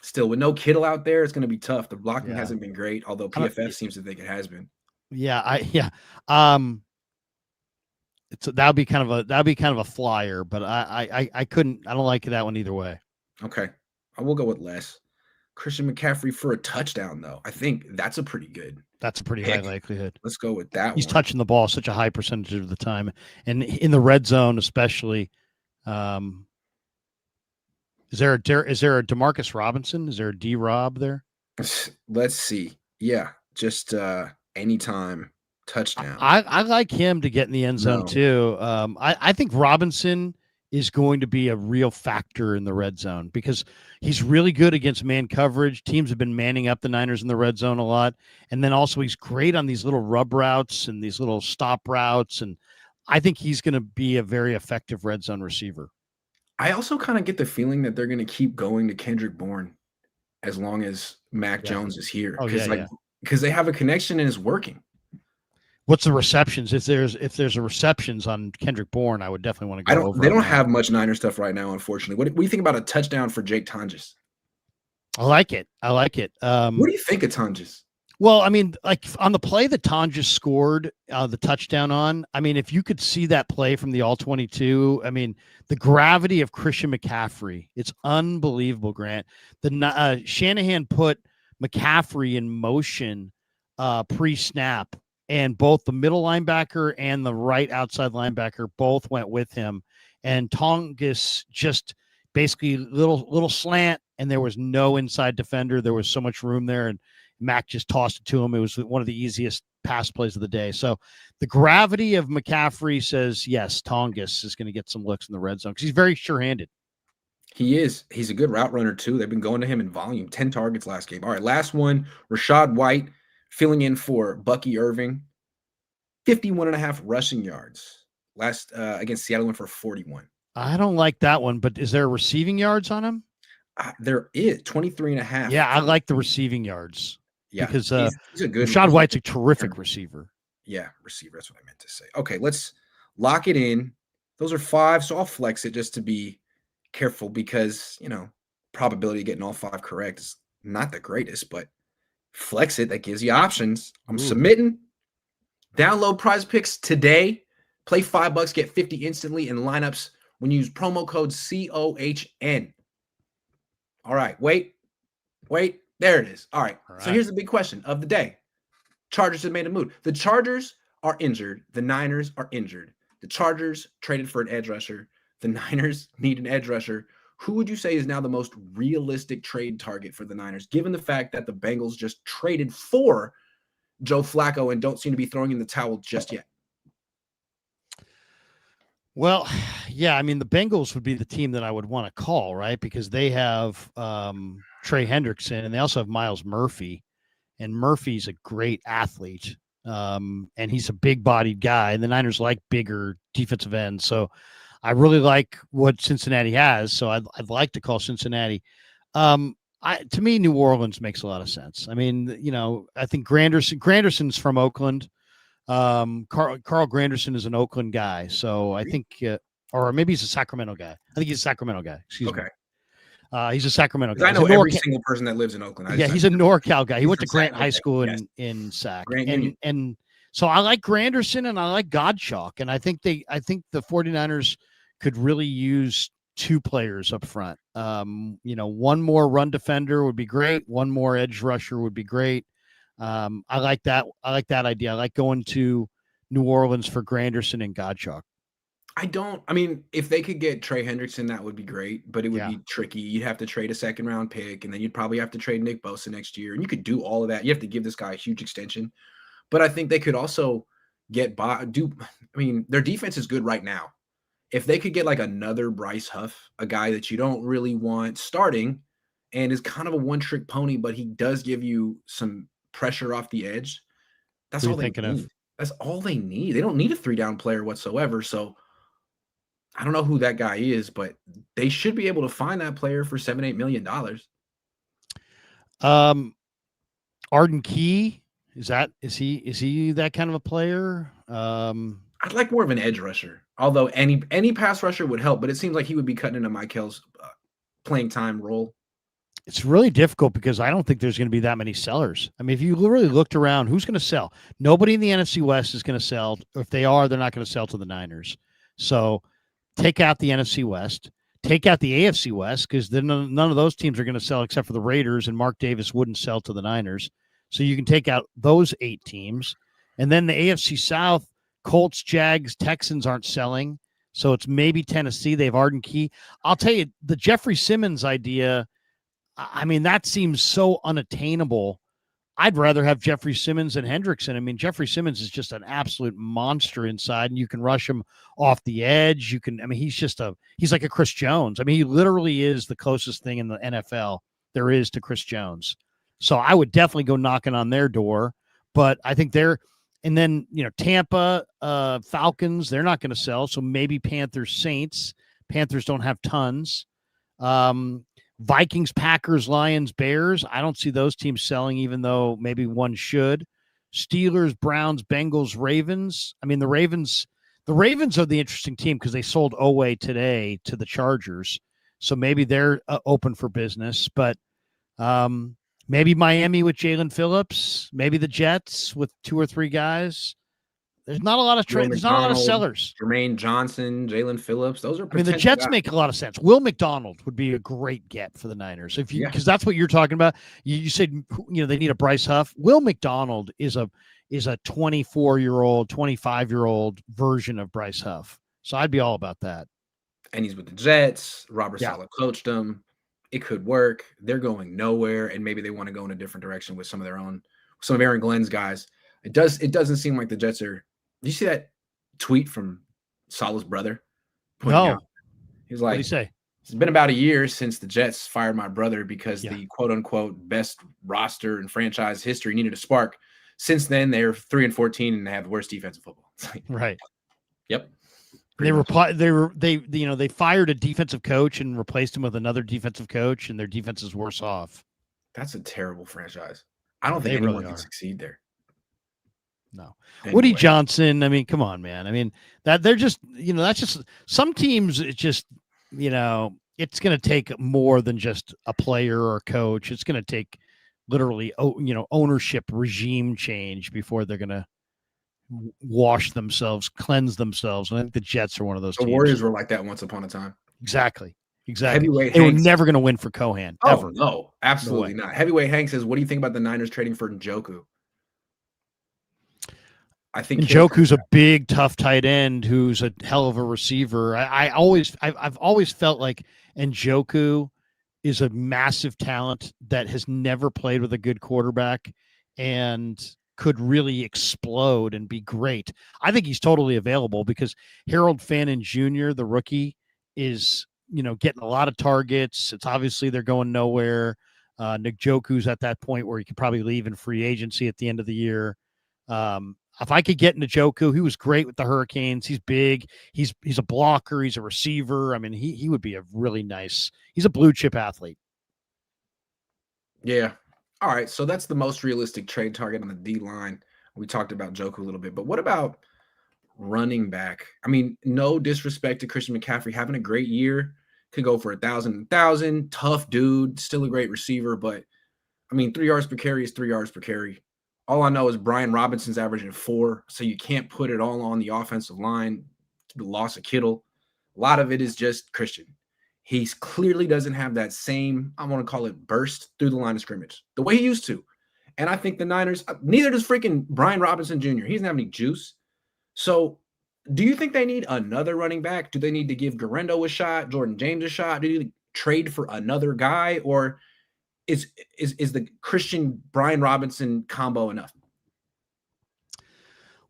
Still, with no Kittle out there, it's going to be tough. The blocking hasn't been great, although PFF seems to think it has been. That'd be kind of a flyer, but I don't like that one either way. Okay. I will go with less. Christian McCaffrey for a touchdown, though. I think that's a pretty high likelihood. Let's go with that. He's touching the ball such a high percentage of the time, and in the red zone especially. Is there a Demarcus Robinson? Is there a D-Rob there? Let's see. Yeah, just anytime touchdown. I like him to get in the end zone too. I think Robinson is going to be a real factor in the red zone because he's really good against man coverage. Teams have been manning up the Niners in the red zone a lot. And then also he's great on these little rub routes and these little stop routes. And I think he's going to be a very effective red zone receiver. I also kind of get the feeling that they're going to keep going to Kendrick Bourne as long as Mac Jones is here. Because they have a connection and it's working. What's the receptions? If there's a receptions on Kendrick Bourne, I would definitely want to go over. They don't have much Niner stuff right now, unfortunately. What do you think about a touchdown for Jake Tonjes? I like it. What do you think of Tonjes? Well, I mean, like on the play that Ton just scored the touchdown on, I mean, if you could see that play from the all-22, I mean, the gravity of Christian McCaffrey, it's unbelievable, Grant. The Shanahan put McCaffrey in motion pre-snap, and both the middle linebacker and the right outside linebacker both went with him. And Tongus just basically little slant, and there was no inside defender. There was so much room there, and Mac just tossed it to him. It was one of the easiest pass plays of the day. So the gravity of McCaffrey says, yes, Tongus is going to get some looks in the red zone because he's very sure-handed. He is. He's a good route runner, too. They've been going to him in volume. 10 targets last game. All right, last one. Rashad White filling in for Bucky Irving. 51.5 rushing yards. Last against Seattle went for 41. I don't like that one, but is there receiving yards on him? There is 23.5. Yeah, I like the receiving yards. Yeah, because he's a good Rashad White's a terrific receiver. Yeah, receiver. That's what I meant to say. Okay, let's lock it in. Those are 5, so I'll flex it just to be careful because, probability of getting all 5 correct is not the greatest, but flex it. That gives you options. I'm submitting. Download PrizePicks today. Play $5, get 50 instantly in lineups when you use promo code COHN. All right, wait. There it is. All right. So here's the big question of the day. Chargers have made a move. The Chargers are injured. The Niners are injured. The Chargers traded for an edge rusher. The Niners need an edge rusher. Who would you say is now the most realistic trade target for the Niners, given the fact that the Bengals just traded for Joe Flacco and don't seem to be throwing in the towel just yet? Well, yeah, I mean, the Bengals would be the team that I would want to call, right? Because they have Trey Hendrickson and they also have Miles Murphy. And Murphy's a great athlete, and he's a big-bodied guy. And the Niners like bigger defensive ends. So I really like what Cincinnati has. So I'd like to call Cincinnati. To me, New Orleans makes a lot of sense. I mean, I think Granderson's from Oakland. Carl Granderson is an Oakland guy, so I think, or maybe he's a Sacramento guy. I think he's a Sacramento guy. Excuse me. He's a Sacramento guy. I know every single person that lives in Oakland. He's a NorCal guy. He went to Grant High School in Sac. And so I like Granderson and I like Gottschalk, and I think the 49ers could really use 2 players up front. One more run defender would be great. One more edge rusher would be great. I like that. I like that idea. I like going to New Orleans for Granderson and Gottschalk. If they could get Trey Hendrickson, that would be great, but it would be tricky. You'd have to trade a 2nd-round pick, and then you'd probably have to trade Nick Bosa next year, and you could do all of that. You have to give this guy a huge extension, but I think they could also get by. Their defense is good right now. If they could get like another Bryce Huff, a guy that you don't really want starting and is kind of a one-trick pony, but he does give you some pressure off the edge. That's all they need. That's all they need. They don't need a 3-down player whatsoever. So I don't know who that guy is, but they should be able to find that player for $7-8 million. Arden Key, is he that kind of a player? I'd like more of an edge rusher, although any pass rusher would help, but it seems like he would be cutting into Michael's playing time role. It's really difficult because I don't think there's going to be that many sellers. I mean, if you literally looked around, who's going to sell? Nobody in the NFC West is going to sell. If they are, they're not going to sell to the Niners. So take out the NFC West, take out the AFC West, because then none of those teams are going to sell except for the Raiders, and Mark Davis wouldn't sell to the Niners. So you can take out those 8 teams. And then the AFC South, Colts, Jags, Texans aren't selling. So it's maybe Tennessee. They have Arden Key. I'll tell you, the Jeffrey Simmons idea, I mean, that seems so unattainable. I'd rather have Jeffrey Simmons than Hendrickson. I mean, Jeffrey Simmons is just an absolute monster inside, and you can rush him off the edge. He's like a Chris Jones. I mean, he literally is the closest thing in the NFL there is to Chris Jones. So I would definitely go knocking on their door, but I think and then, Tampa, Falcons, they're not going to sell. So maybe Panthers, Saints. Panthers don't have tons. Vikings, Packers, Lions, Bears. I don't see those teams selling, even though maybe one should. Steelers, Browns, Bengals, Ravens. I mean, the Ravens are the interesting team because they sold Oweh today to the Chargers. So maybe they're open for business. But Maybe Miami with Jalen Phillips. Maybe the Jets with 2 or 3 guys. There's not a lot of there's not a lot of sellers. Jermaine Johnson, Jalen Phillips. Those are I mean, the Jets make a lot of sense. Will McDonald would be a great get for the Niners because that's what you're talking about. You said they need a Bryce Huff. Will McDonald is a 24-year-old, 25-year-old version of Bryce Huff. So I'd be all about that. And he's with the Jets. Robert Saleh coached them. It could work. They're going nowhere, and maybe they want to go in a different direction with some of Aaron Glenn's guys. It doesn't seem like the Jets are. Did you see that tweet from Saleh's brother? No. He was like, what did he say? It's been about a year since the Jets fired my brother because the quote unquote best roster in franchise history needed a spark. Since then, they're 3-14 and they have the worst defense in football. Right. Yep. They fired a defensive coach and replaced him with another defensive coach, and their defense is worse off. That's a terrible franchise. I don't think anyone can succeed there. No. Anyway. Woody Johnson, I mean, come on, man. I mean, that they're just, that's just some teams. It's just, it's going to take more than just a player or a coach. It's going to take literally, ownership regime change before they're going to wash themselves, cleanse themselves. And I think the Jets are one of those teams. The Warriors were like that once upon a time. Exactly. Heavyweight they were never going to win for Cohan. Ever. No, absolutely not. Heavyweight Hank says, what do you think about the Niners trading for Njoku? I think Njoku's a big, tough tight end who's a hell of a receiver. I've always felt like Njoku is a massive talent that has never played with a good quarterback and could really explode and be great. I think he's totally available because Harold Fannin Jr., the rookie, is getting a lot of targets. It's obviously they're going nowhere. Njoku's at that point where he could probably leave in free agency at the end of the year. If I could get Njoku, he was great with the Hurricanes. He's big. He's a blocker. He's a receiver. I mean, he would be he's a blue chip athlete. Yeah. All right. So that's the most realistic trade target on the D line. We talked about Njoku a little bit, but what about running back? I mean, no disrespect to Christian McCaffrey, having a great year, could go for 1,000, tough dude, still a great receiver, but I mean, 3 yards per carry is 3 yards per carry. All I know is Brian Robinson's averaging 4, so you can't put it all on the offensive line. The loss of Kittle, a lot of it is just Christian. He clearly doesn't have that same, I want to call it burst through the line of scrimmage, the way he used to. And I think the Niners, neither does freaking Brian Robinson Jr. He doesn't have any juice. So do you think they need another running back? Do they need to give Garendo a shot, Jordan James a shot? Do you trade for another guy? Or is the Christian Brian Robinson combo enough?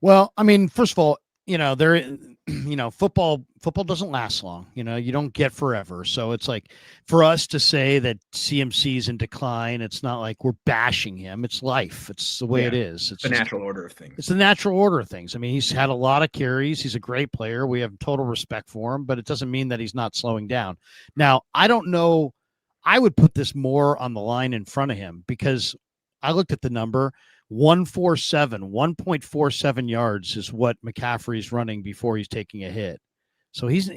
Well, I mean, first of all, football doesn't last long. You don't get forever. So it's like for us to say that CMC's in decline, it's not like we're bashing him. It's life. It's the way it is. It's the natural order of things. It's the natural order of things. I mean, he's had a lot of carries. He's a great player. We have total respect for him, but it doesn't mean that he's not slowing down. Now, I don't know. I would put this more on the line in front of him because I looked at the number. 1.47 yards is what McCaffrey's running before he's taking a hit. So he's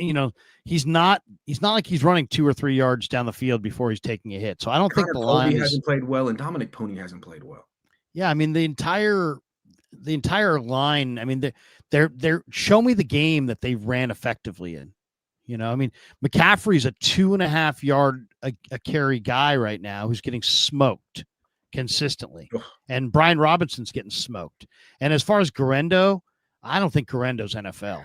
not like he's running 2 or 3 yards down the field before he's taking a hit. So I don't think the line hasn't played well, and Dominic Pony hasn't played well. Yeah, I mean the entire line. I mean they're show me the game that they ran effectively in. I mean McCaffrey's a 2.5 yard a carry guy right now who's getting smoked consistently, and Brian Robinson's getting smoked. And as far as Garendo, I don't think Garendo's NFL.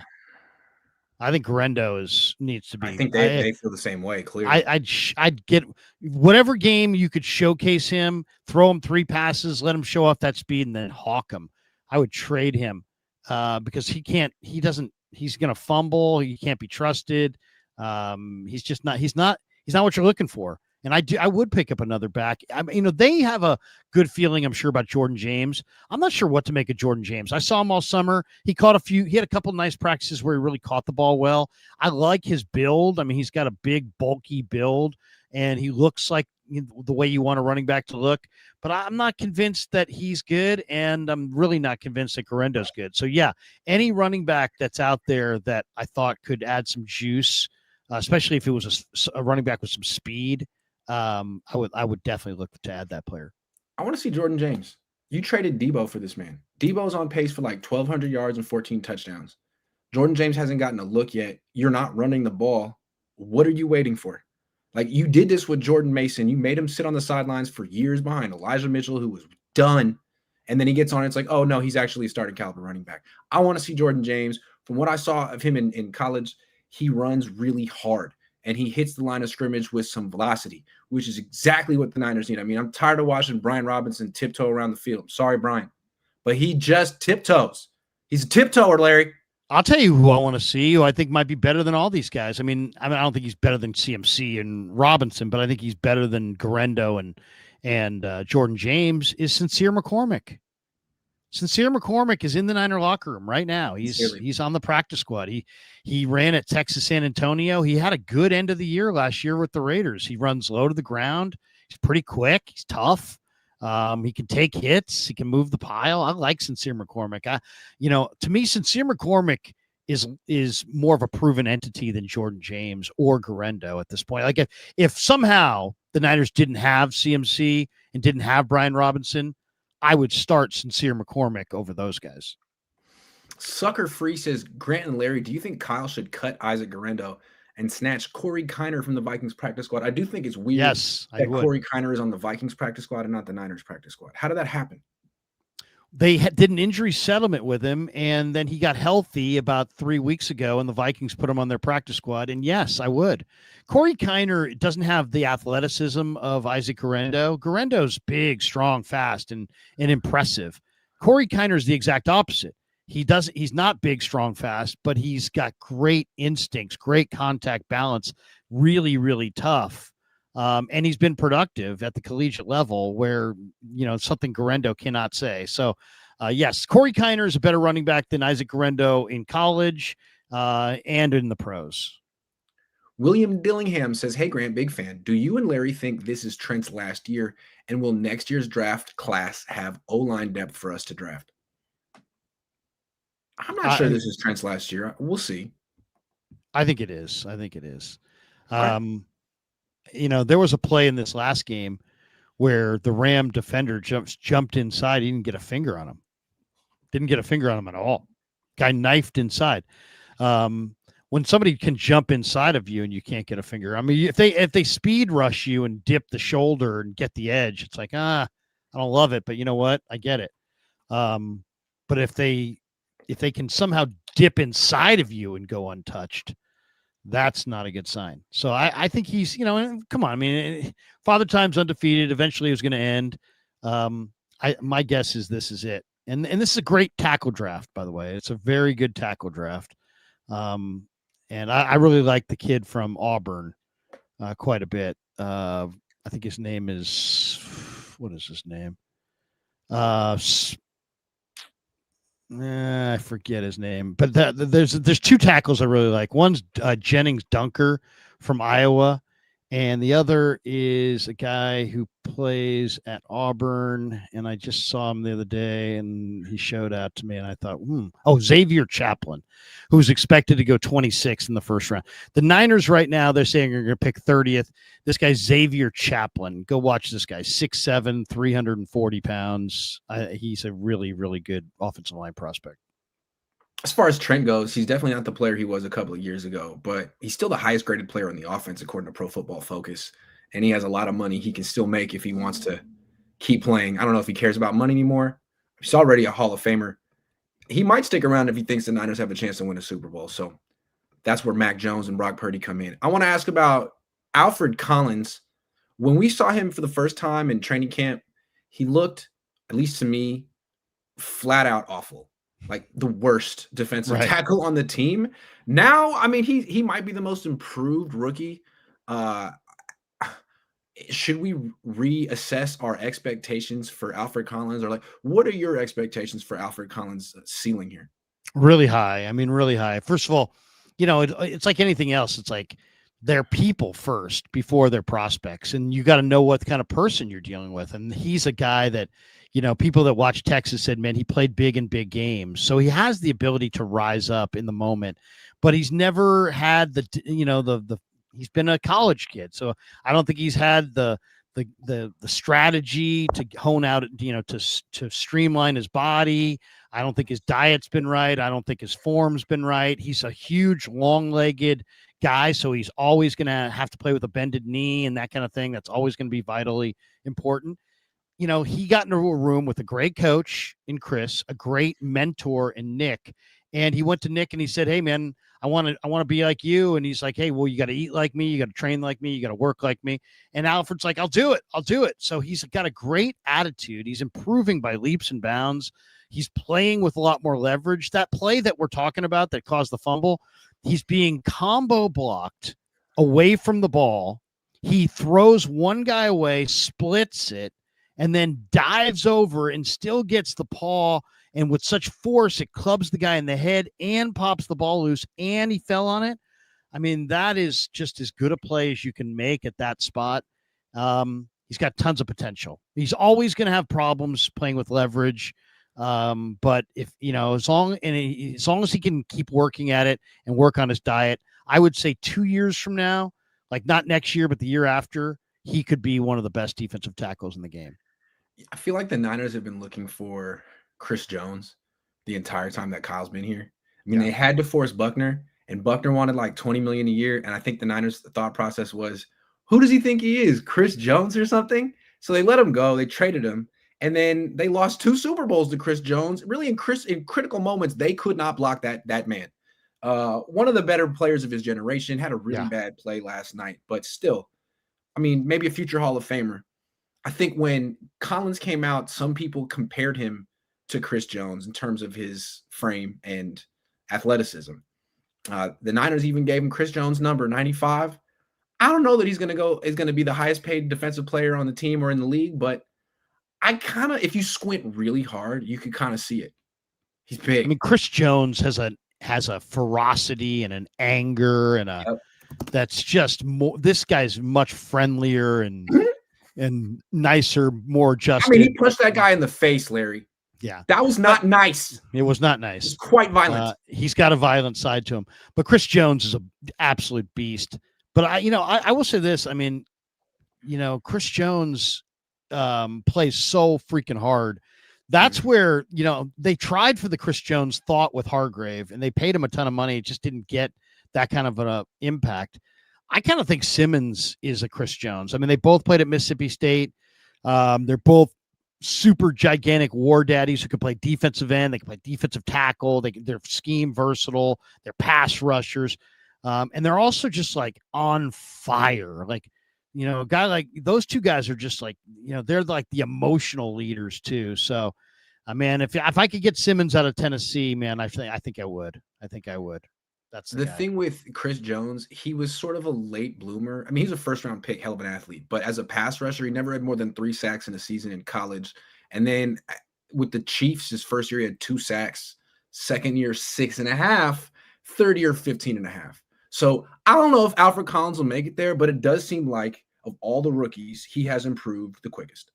I think Garendo needs to be. I think they feel the same way. Clearly, I'd get whatever game you could showcase him, throw him 3 passes, let him show off that speed, and then hawk him. I would trade him because he's going to fumble. He can't be trusted. He's not what you're looking for. And I would pick up another back. I mean, they have a good feeling, I'm sure, about Jordan James. I'm not sure what to make of Jordan James. I saw him all summer. He had a couple nice practices where he really caught the ball well. I like his build. I mean, he's got a big, bulky build, and he looks like the way you want a running back to look. But I'm not convinced that he's good, and I'm really not convinced that Garendo's good. So, yeah, any running back that's out there that I thought could add some juice, especially if it was a running back with some speed, I would definitely look to add that player. I want to see Jordan James. You traded Debo for this man. Debo's on pace for like 1,200 yards and 14 touchdowns. Jordan James hasn't gotten a look yet. You're not running the ball. What are you waiting for? Like, you did this with Jordan Mason. You made him sit on the sidelines for years behind Elijah Mitchell, who was done. And then he gets on. It's like, oh, no, he's actually a starting caliber running back. I want to see Jordan James. From what I saw of him in college, he runs really hard. And he hits the line of scrimmage with some velocity, which is exactly what the Niners need. I mean, I'm tired of watching Brian Robinson tiptoe around the field. Sorry, Brian. But he just tiptoes. He's a tiptoer, Larry. I'll tell you who I want to see, who I think might be better than all these guys. I mean, I don't think he's better than CMC and Robinson, but I think he's better than Garendo and Jordan James, is Sincere McCormick. Sincere McCormick is in the Niner locker room right now. He's on the practice squad. He ran at Texas San Antonio. He had a good end of the year last year with the Raiders. He runs low to the ground. He's pretty quick. He's tough. He can take hits. He can move the pile. I like Sincere McCormick. To me, Sincere McCormick is more of a proven entity than Jordan James or Garendo at this point. Like if somehow the Niners didn't have CMC and didn't have Brian Robinson, I would start Sincere McCormick over those guys. Sucker Free says, Grant and Larry, do you think Kyle should cut Isaac Garendo and snatch Corey Kiner from the Vikings practice squad? I do think it's weird that Corey Kiner is on the Vikings practice squad and not the Niners practice squad. How did that happen? They did an injury settlement with him, and then he got healthy about 3 weeks ago, and the Vikings put him on their practice squad. And yes, I would. Corey Kiner doesn't have the athleticism of Isaac Garendo. Garendo's big, strong, fast, and impressive. Corey Kiner is the exact opposite. He's not big, strong, fast, but he's got great instincts, great contact balance, really, really tough. And he's been productive at the collegiate level where, something Garendo cannot say. So, yes, Corey Kiner is a better running back than Isaac Garendo in college and in the pros. William Dillingham says, hey, Grant, big fan. Do you and Larry think this is Trent's last year? And will next year's draft class have O-line depth for us to draft? I'm not sure this is Trent's last year. We'll see. I think it is. Okay. There was a play in this last game where the Ram defender jumped inside. He didn't get a finger on him at all. Guy knifed inside. When somebody can jump inside of you and you can't get a finger, I mean, if they speed rush you and dip the shoulder and get the edge, it's like, I don't love it, but you know what? I get it. But if they can somehow dip inside of you and go untouched, that's not a good sign. So I think he's, come on. I mean, Father Time's undefeated. Eventually it was going to end. My guess is this is it. And this is a great tackle draft, by the way. It's a very good tackle draft. And I really like the kid from Auburn quite a bit. I think his name is, what is his name? I forget his name, but there's two tackles I really like. One's Jennings Dunker from Iowa, and the other is a guy who plays at Auburn, and I just saw him the other day, and he showed out to me, and I thought, Xavier Chaplin, who's expected to go 26 in the first round. The Niners right now, they're saying they're going to pick 30th. This guy, Xavier Chaplin, go watch this guy, 6'7", 340 pounds. He's a really, really good offensive line prospect. As far as Trent goes, he's definitely not the player he was a couple of years ago, but he's still the highest graded player on the offense, according to Pro Football Focus. And he has a lot of money he can still make if he wants to keep playing. I don't know if he cares about money anymore. He's already a Hall of Famer. He might stick around if he thinks the Niners have a chance to win a Super Bowl. So that's where Mac Jones and Brock Purdy come in. I want to ask about Alfred Collins. When we saw him for the first time in training camp, he looked, at least to me, flat out awful. Like the worst defensive tackle on the team. Now, I mean, he might be the most improved rookie. Should we reassess our expectations for Alfred Collins? Or what are your expectations for Alfred Collins' ceiling here? Really high. I mean, really high. First of all, it's like anything else. It's like they're people first before they're prospects. And you got to know what kind of person you're dealing with. And he's a guy that, people that watch Texas said, man, he played big in big games. So he has the ability to rise up in the moment, but he's never had he's been a college kid. So I don't think he's had the the strategy to hone out, to streamline his body. I don't think his diet's been right. I don't think his form's been right. He's a huge, long-legged guy, so he's always going to have to play with a bended knee and that kind of thing. That's always going to be vitally important. He got into a room with a great coach in Chris, a great mentor in Nick, and he went to Nick and he said, "Hey, man, I want to be like you." And he's like, "Hey, well, you got to eat like me, you got to train like me, you got to work like me." And Alfred's like, I'll do it. So he's got a great attitude. He's improving by leaps and bounds. He's playing with a lot more leverage. That play that we're talking about that caused the fumble, he's being combo blocked away from the ball. He throws one guy away, splits it, and then dives over and still gets the paw. And with such force, it clubs the guy in the head and pops the ball loose, and he fell on it. I mean, that is just as good a play as you can make at that spot. He's got tons of potential. He's always going to have problems playing with leverage. But if, as long as he can keep working at it and work on his diet, I would say 2 years from now, like not next year, but the year after, he could be one of the best defensive tackles in the game. I feel like the Niners have been looking for Chris Jones the entire time that Kyle's been here. I mean, They had to force Buckner, and Buckner wanted like $20 million a year. And I think the Niners' thought process was, who does he think he is, Chris Jones or something? So they let him go. They traded him. And then they lost 2 Super Bowls to Chris Jones. Really, in critical moments, they could not block that man. One of the better players of his generation, had a really bad play last night. But still, I mean, maybe a future Hall of Famer. I think when Collins came out, some people compared him to Chris Jones in terms of his frame and athleticism. The Niners even gave him Chris Jones' number, 95. I don't know that is going to be the highest paid defensive player on the team or in the league, but if you squint really hard, you can kind of see it. He's big. I mean, Chris Jones has a ferocity and an anger and that's just more. This guy's much friendlier and nicer, more adjusted. I mean, he punched that guy in the face, Larry. Yeah, that was not nice. It was not nice. It's quite violent. He's got a violent side to him, but Chris Jones is an absolute beast. But I will say this. I mean, Chris Jones plays so freaking hard. That's where, they tried for the Chris Jones thought with Hargrave, and they paid him a ton of money. It just didn't get that kind of an impact. I kind of think Simmons is a Chris Jones. I mean, they both played at Mississippi State. They're both super gigantic war daddies who can play defensive end. They can play defensive tackle. They're scheme versatile. They're pass rushers. And they're also just like on fire. Like, a guy like those two guys are just like, they're like the emotional leaders too. So, man, if I could get Simmons out of Tennessee, man, I think I would. That's the thing with Chris Jones. He was sort of a late bloomer. I mean, he's a first-round pick, hell of an athlete. But as a pass rusher, he never had more than 3 sacks in a season in college. And then with the Chiefs, his first year, he had 2 sacks. Second year, 6.5. Third year, 15.5. So I don't know if Alfred Collins will make it there, but it does seem like of all the rookies, he has improved the quickest,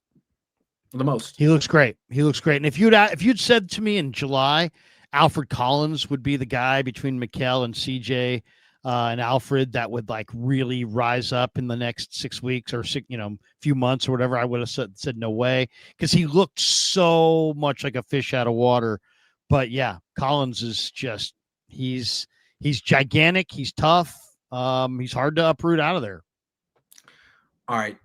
the most. He looks great. And if you'd said to me in July, Alfred Collins would be the guy between Mikel and CJ and Alfred that would like really rise up in the next 6 weeks or few months or whatever, I would have said no way, because he looked so much like a fish out of water. But yeah, Collins is just he's gigantic. He's tough. He's hard to uproot out of there. All right.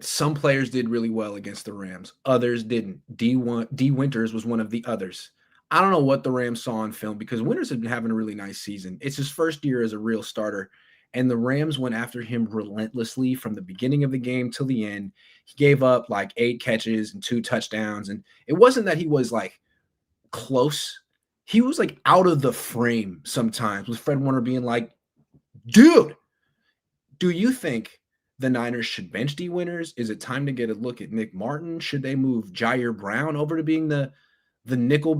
Some players did really well against the Rams. Others didn't. D Winters was one of the others. I don't know what the Rams saw on film, because Winters had been having a really nice season. It's his first year as a real starter, and the Rams went after him relentlessly from the beginning of the game till the end. He gave up like 8 catches and 2 touchdowns, and it wasn't that he was like close. He was like out of the frame sometimes, with Fred Warner being like, dude, do you think the Niners should bench D Winters? Is it time to get a look at Nick Martin? Should they move Jair Brown over to being the nickel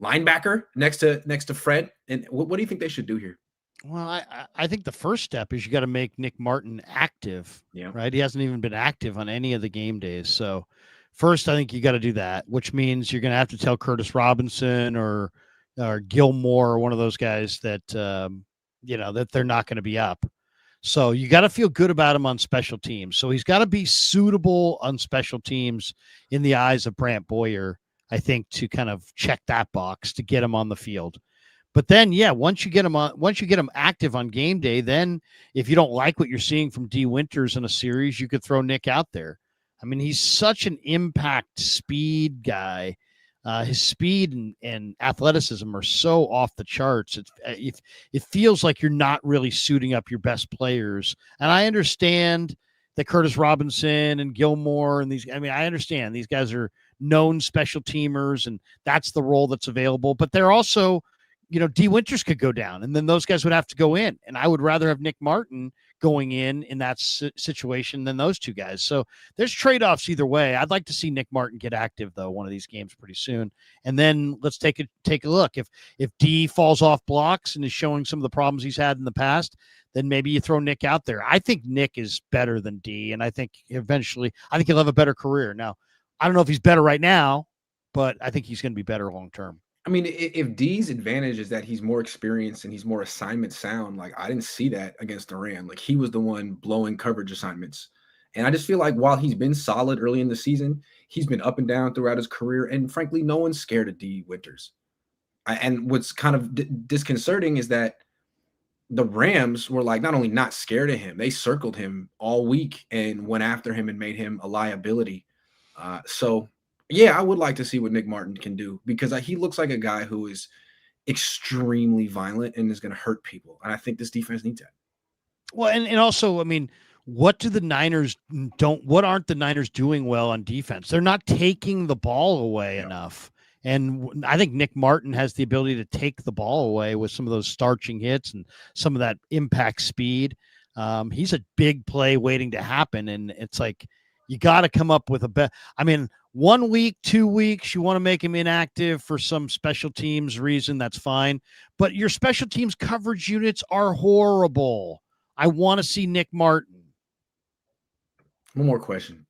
linebacker next to Fred? And what do you think they should do here? Well, I think the first step is you got to make Nick Martin active. Yeah. Right. He hasn't even been active on any of the game days. So first, I think you got to do that, which means you're going to have to tell Curtis Robinson or Gilmore or one of those guys that, that they're not going to be up. So you got to feel good about him on special teams. So he's got to be suitable on special teams in the eyes of Brant Boyer, I think, to kind of check that box to get him on the field. But then, yeah, once you get him active on game day, then if you don't like what you're seeing from D Winters in a series, you could throw Nick out there. I mean, he's such an impact speed guy. His speed and athleticism are so off the charts. It feels like you're not really suiting up your best players. And I understand that Curtis Robinson and Gilmore and these. I mean, I understand these guys are known special teamers, and that's the role that's available. But they're also, D Winters could go down, and then those guys would have to go in. And I would rather have Nick Martin going in that situation than those two guys. So there's trade-offs either way. I'd like to see Nick Martin get active, though, one of these games pretty soon. And then let's take a look. If D falls off blocks and is showing some of the problems he's had in the past, then maybe you throw Nick out there. I think Nick is better than D, and I think eventually he'll have a better career. Now, I don't know if he's better right now, but I think he's going to be better long-term. I mean, if D's advantage is that he's more experienced and he's more assignment sound, like I didn't see that against the Ram. Like he was the one blowing coverage assignments. And I just feel like while he's been solid early in the season, he's been up and down throughout his career. And frankly, no one's scared of D Winters. And what's kind of disconcerting is that the Rams were like not only not scared of him, they circled him all week and went after him and made him a liability. So yeah, I would like to see what Nick Martin can do because he looks like a guy who is extremely violent and is going to hurt people. And I think this defense needs that. Well, and also, I mean, what aren't the Niners doing well on defense? They're not taking the ball away enough. And I think Nick Martin has the ability to take the ball away with some of those starching hits and some of that impact speed. He's a big play waiting to happen. And it's like, you got to come up with a bet. I mean, 1 week, 2 weeks, you want to make him inactive for some special teams reason, that's fine. But your special teams coverage units are horrible. I want to see Nick Martin. One more question.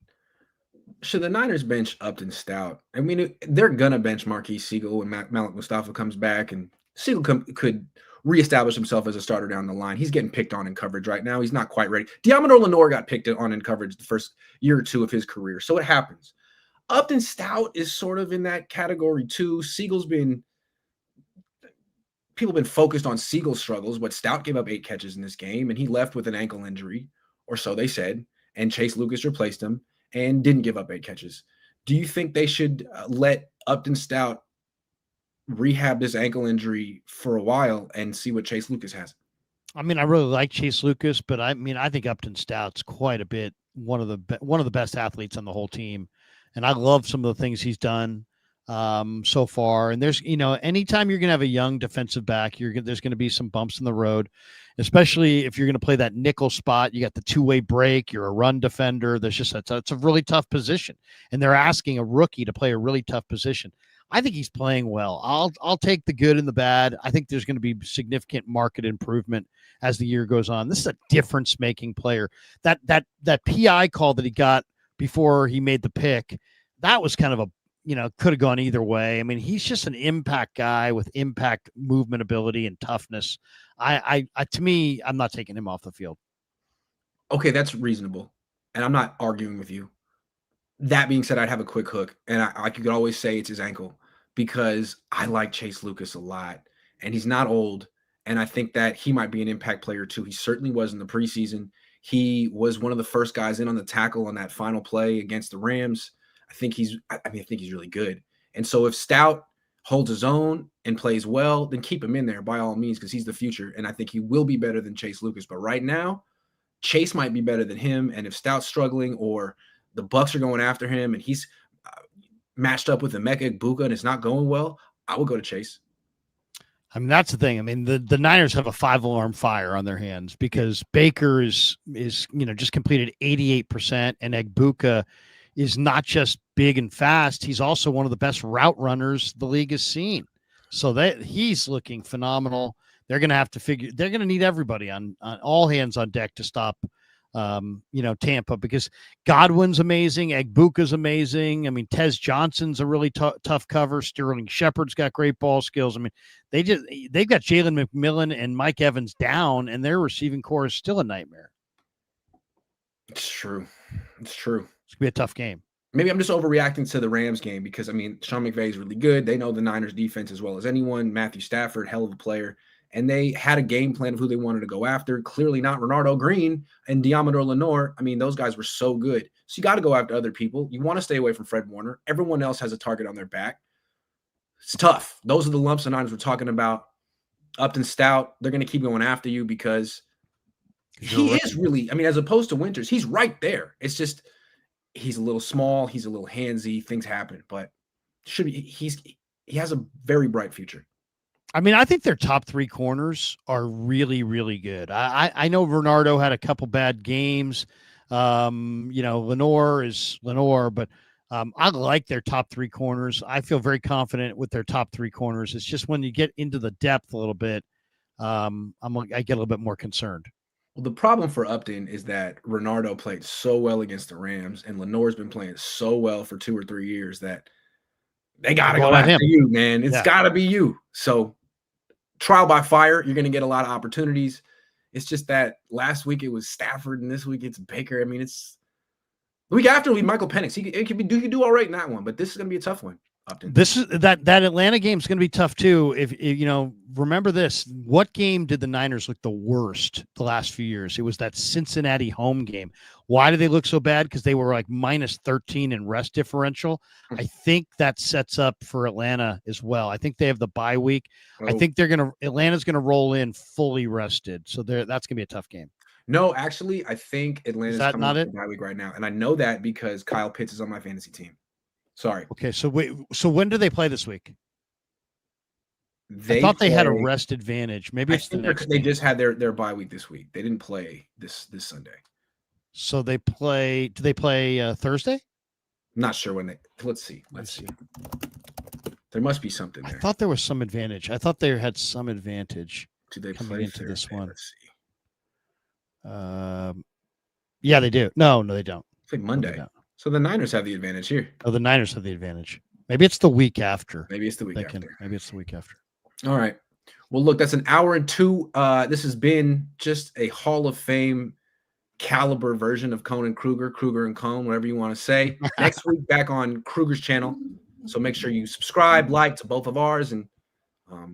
Should the Niners bench Upton Stout? I mean, they're going to bench Marquise Siegel when Malik Mustafa comes back, and Siegel could reestablish himself as a starter down the line. He's getting picked on in coverage right now. He's not quite ready. Diamador Lenore got picked on in coverage the first year or two of his career. So it happens. Upton Stout is sort of in that category too. People have been focused on Siegel's struggles, but Stout gave up 8 catches in this game, and he left with an ankle injury, or so they said, and Chase Lucas replaced him and didn't give up 8 catches. Do you think they should let Upton Stout rehab this ankle injury for a while and see what Chase Lucas has? I mean, I really like Chase Lucas, but I think Upton Stout's quite a bit one of the best athletes on the whole team. And I love some of the things he's done so far. And there's, anytime you're going to have a young defensive back, there's going to be some bumps in the road, especially if you're going to play that nickel spot. You got the two-way break. You're a run defender. It's a really tough position. And they're asking a rookie to play a really tough position. I think he's playing well. I'll take the good and the bad. I think there's going to be significant market improvement as the year goes on. This is a difference-making player. That PI call that he got before he made the pick, that was kind of could have gone either way. I mean, he's just an impact guy with impact movement ability and toughness. To me, I'm not taking him off the field. Okay, that's reasonable. And I'm not arguing with you. That being said, I'd have a quick hook, and I could always say it's his ankle because I like Chase Lucas a lot, and he's not old, and I think that he might be an impact player too. He certainly was in the preseason. He was one of the first guys in on the tackle on that final play against the Rams. I think he's really good. And so if Stout holds his own and plays well, then keep him in there by all means because he's the future, and I think he will be better than Chase Lucas. But right now, Chase might be better than him, and if Stout's struggling or the Bucs are going after him and he's matched up with Emeka Egbuka and it's not going well, I would go to Chase. I mean, that's the thing. I mean, the Niners have a 5-alarm fire on their hands because Baker is just completed 88%, and Egbuka is not just big and fast. He's also one of the best route runners the league has seen. So he's looking phenomenal. They're going to need everybody on all hands on deck to stop Tampa, because Godwin's amazing. Egbuka's amazing. I mean, Tez Johnson's a really tough cover. Sterling Shepard's got great ball skills. I mean, they've got Jalen McMillan and Mike Evans down, and their receiving core is still a nightmare. It's true. It's going to be a tough game. Maybe I'm just overreacting to the Rams game because, I mean, Sean McVay is really good. They know the Niners defense as well as anyone. Matthew Stafford, hell of a player. And they had a game plan of who they wanted to go after. Clearly not Renardo Green and Diamador Lenore. I mean, those guys were so good. So you got to go after other people. You want to stay away from Fred Warner. Everyone else has a target on their back. It's tough. Those are the lumps and Niners we're talking about. Upton Stout, they're going to keep going after you because he is really, I mean, as opposed to Winters, he's right there. It's just he's a little small. He's a little handsy. Things happen, but he has a very bright future. I mean, I think their top 3 corners are really, really good. I know Renardo had a couple bad games. Lenore is Lenore, but I like their top 3 corners. I feel very confident with their top 3 corners. It's just when you get into the depth a little bit, I get a little bit more concerned. Well, the problem for Upton is that Renardo played so well against the Rams, and Lenore's been playing so well for 2 or 3 years that they got to go after you, man. It's got to be you. So trial by fire, you're going to get a lot of opportunities. It's just that last week it was Stafford, and this week it's Baker. I mean, it's the week after we Michael Penix. He could do all right in that one, but this is going to be a tough one. Upton. This is that Atlanta game is going to be tough too. If remember this, what game did the Niners look the worst the last few years? It was that Cincinnati home game. Why do they look so bad? Because they were like minus 13 in rest differential. I think that sets up for Atlanta as well. I think they have the bye week. I think Atlanta's going to roll in fully rested. So that's going to be a tough game. No, actually, I think Atlanta's coming not off the bye week right now, and I know that because Kyle Pitts is on my fantasy team. Sorry. Okay, so when do they play this week? I thought they had a rest advantage. Maybe it's they just had their bye week this week. They didn't play this Sunday. So they play. Do they play Thursday? I'm not sure when they. Let's see. There must be something there. I thought there was some advantage. I thought they had some advantage. Do they coming play into Thursday? This one? Let's see. Yeah, they do. No, they don't. It's like Monday. So the Niners have the advantage here. Oh, the Niners have the advantage. Maybe it's the week after. Maybe it's the week after. Maybe it's the week after. All right. Well, look, that's an hour and 2. This has been just a Hall of Fame caliber version of Cohn and Krueger and Cohn, whatever you want to say. Next week, back on Krueger's channel. So make sure you subscribe, like to both of ours. And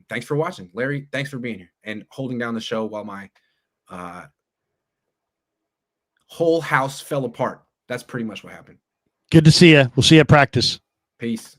thanks for watching. Larry, thanks for being here and holding down the show while my whole house fell apart. That's pretty much what happened. Good to see you. We'll see you at practice. Peace.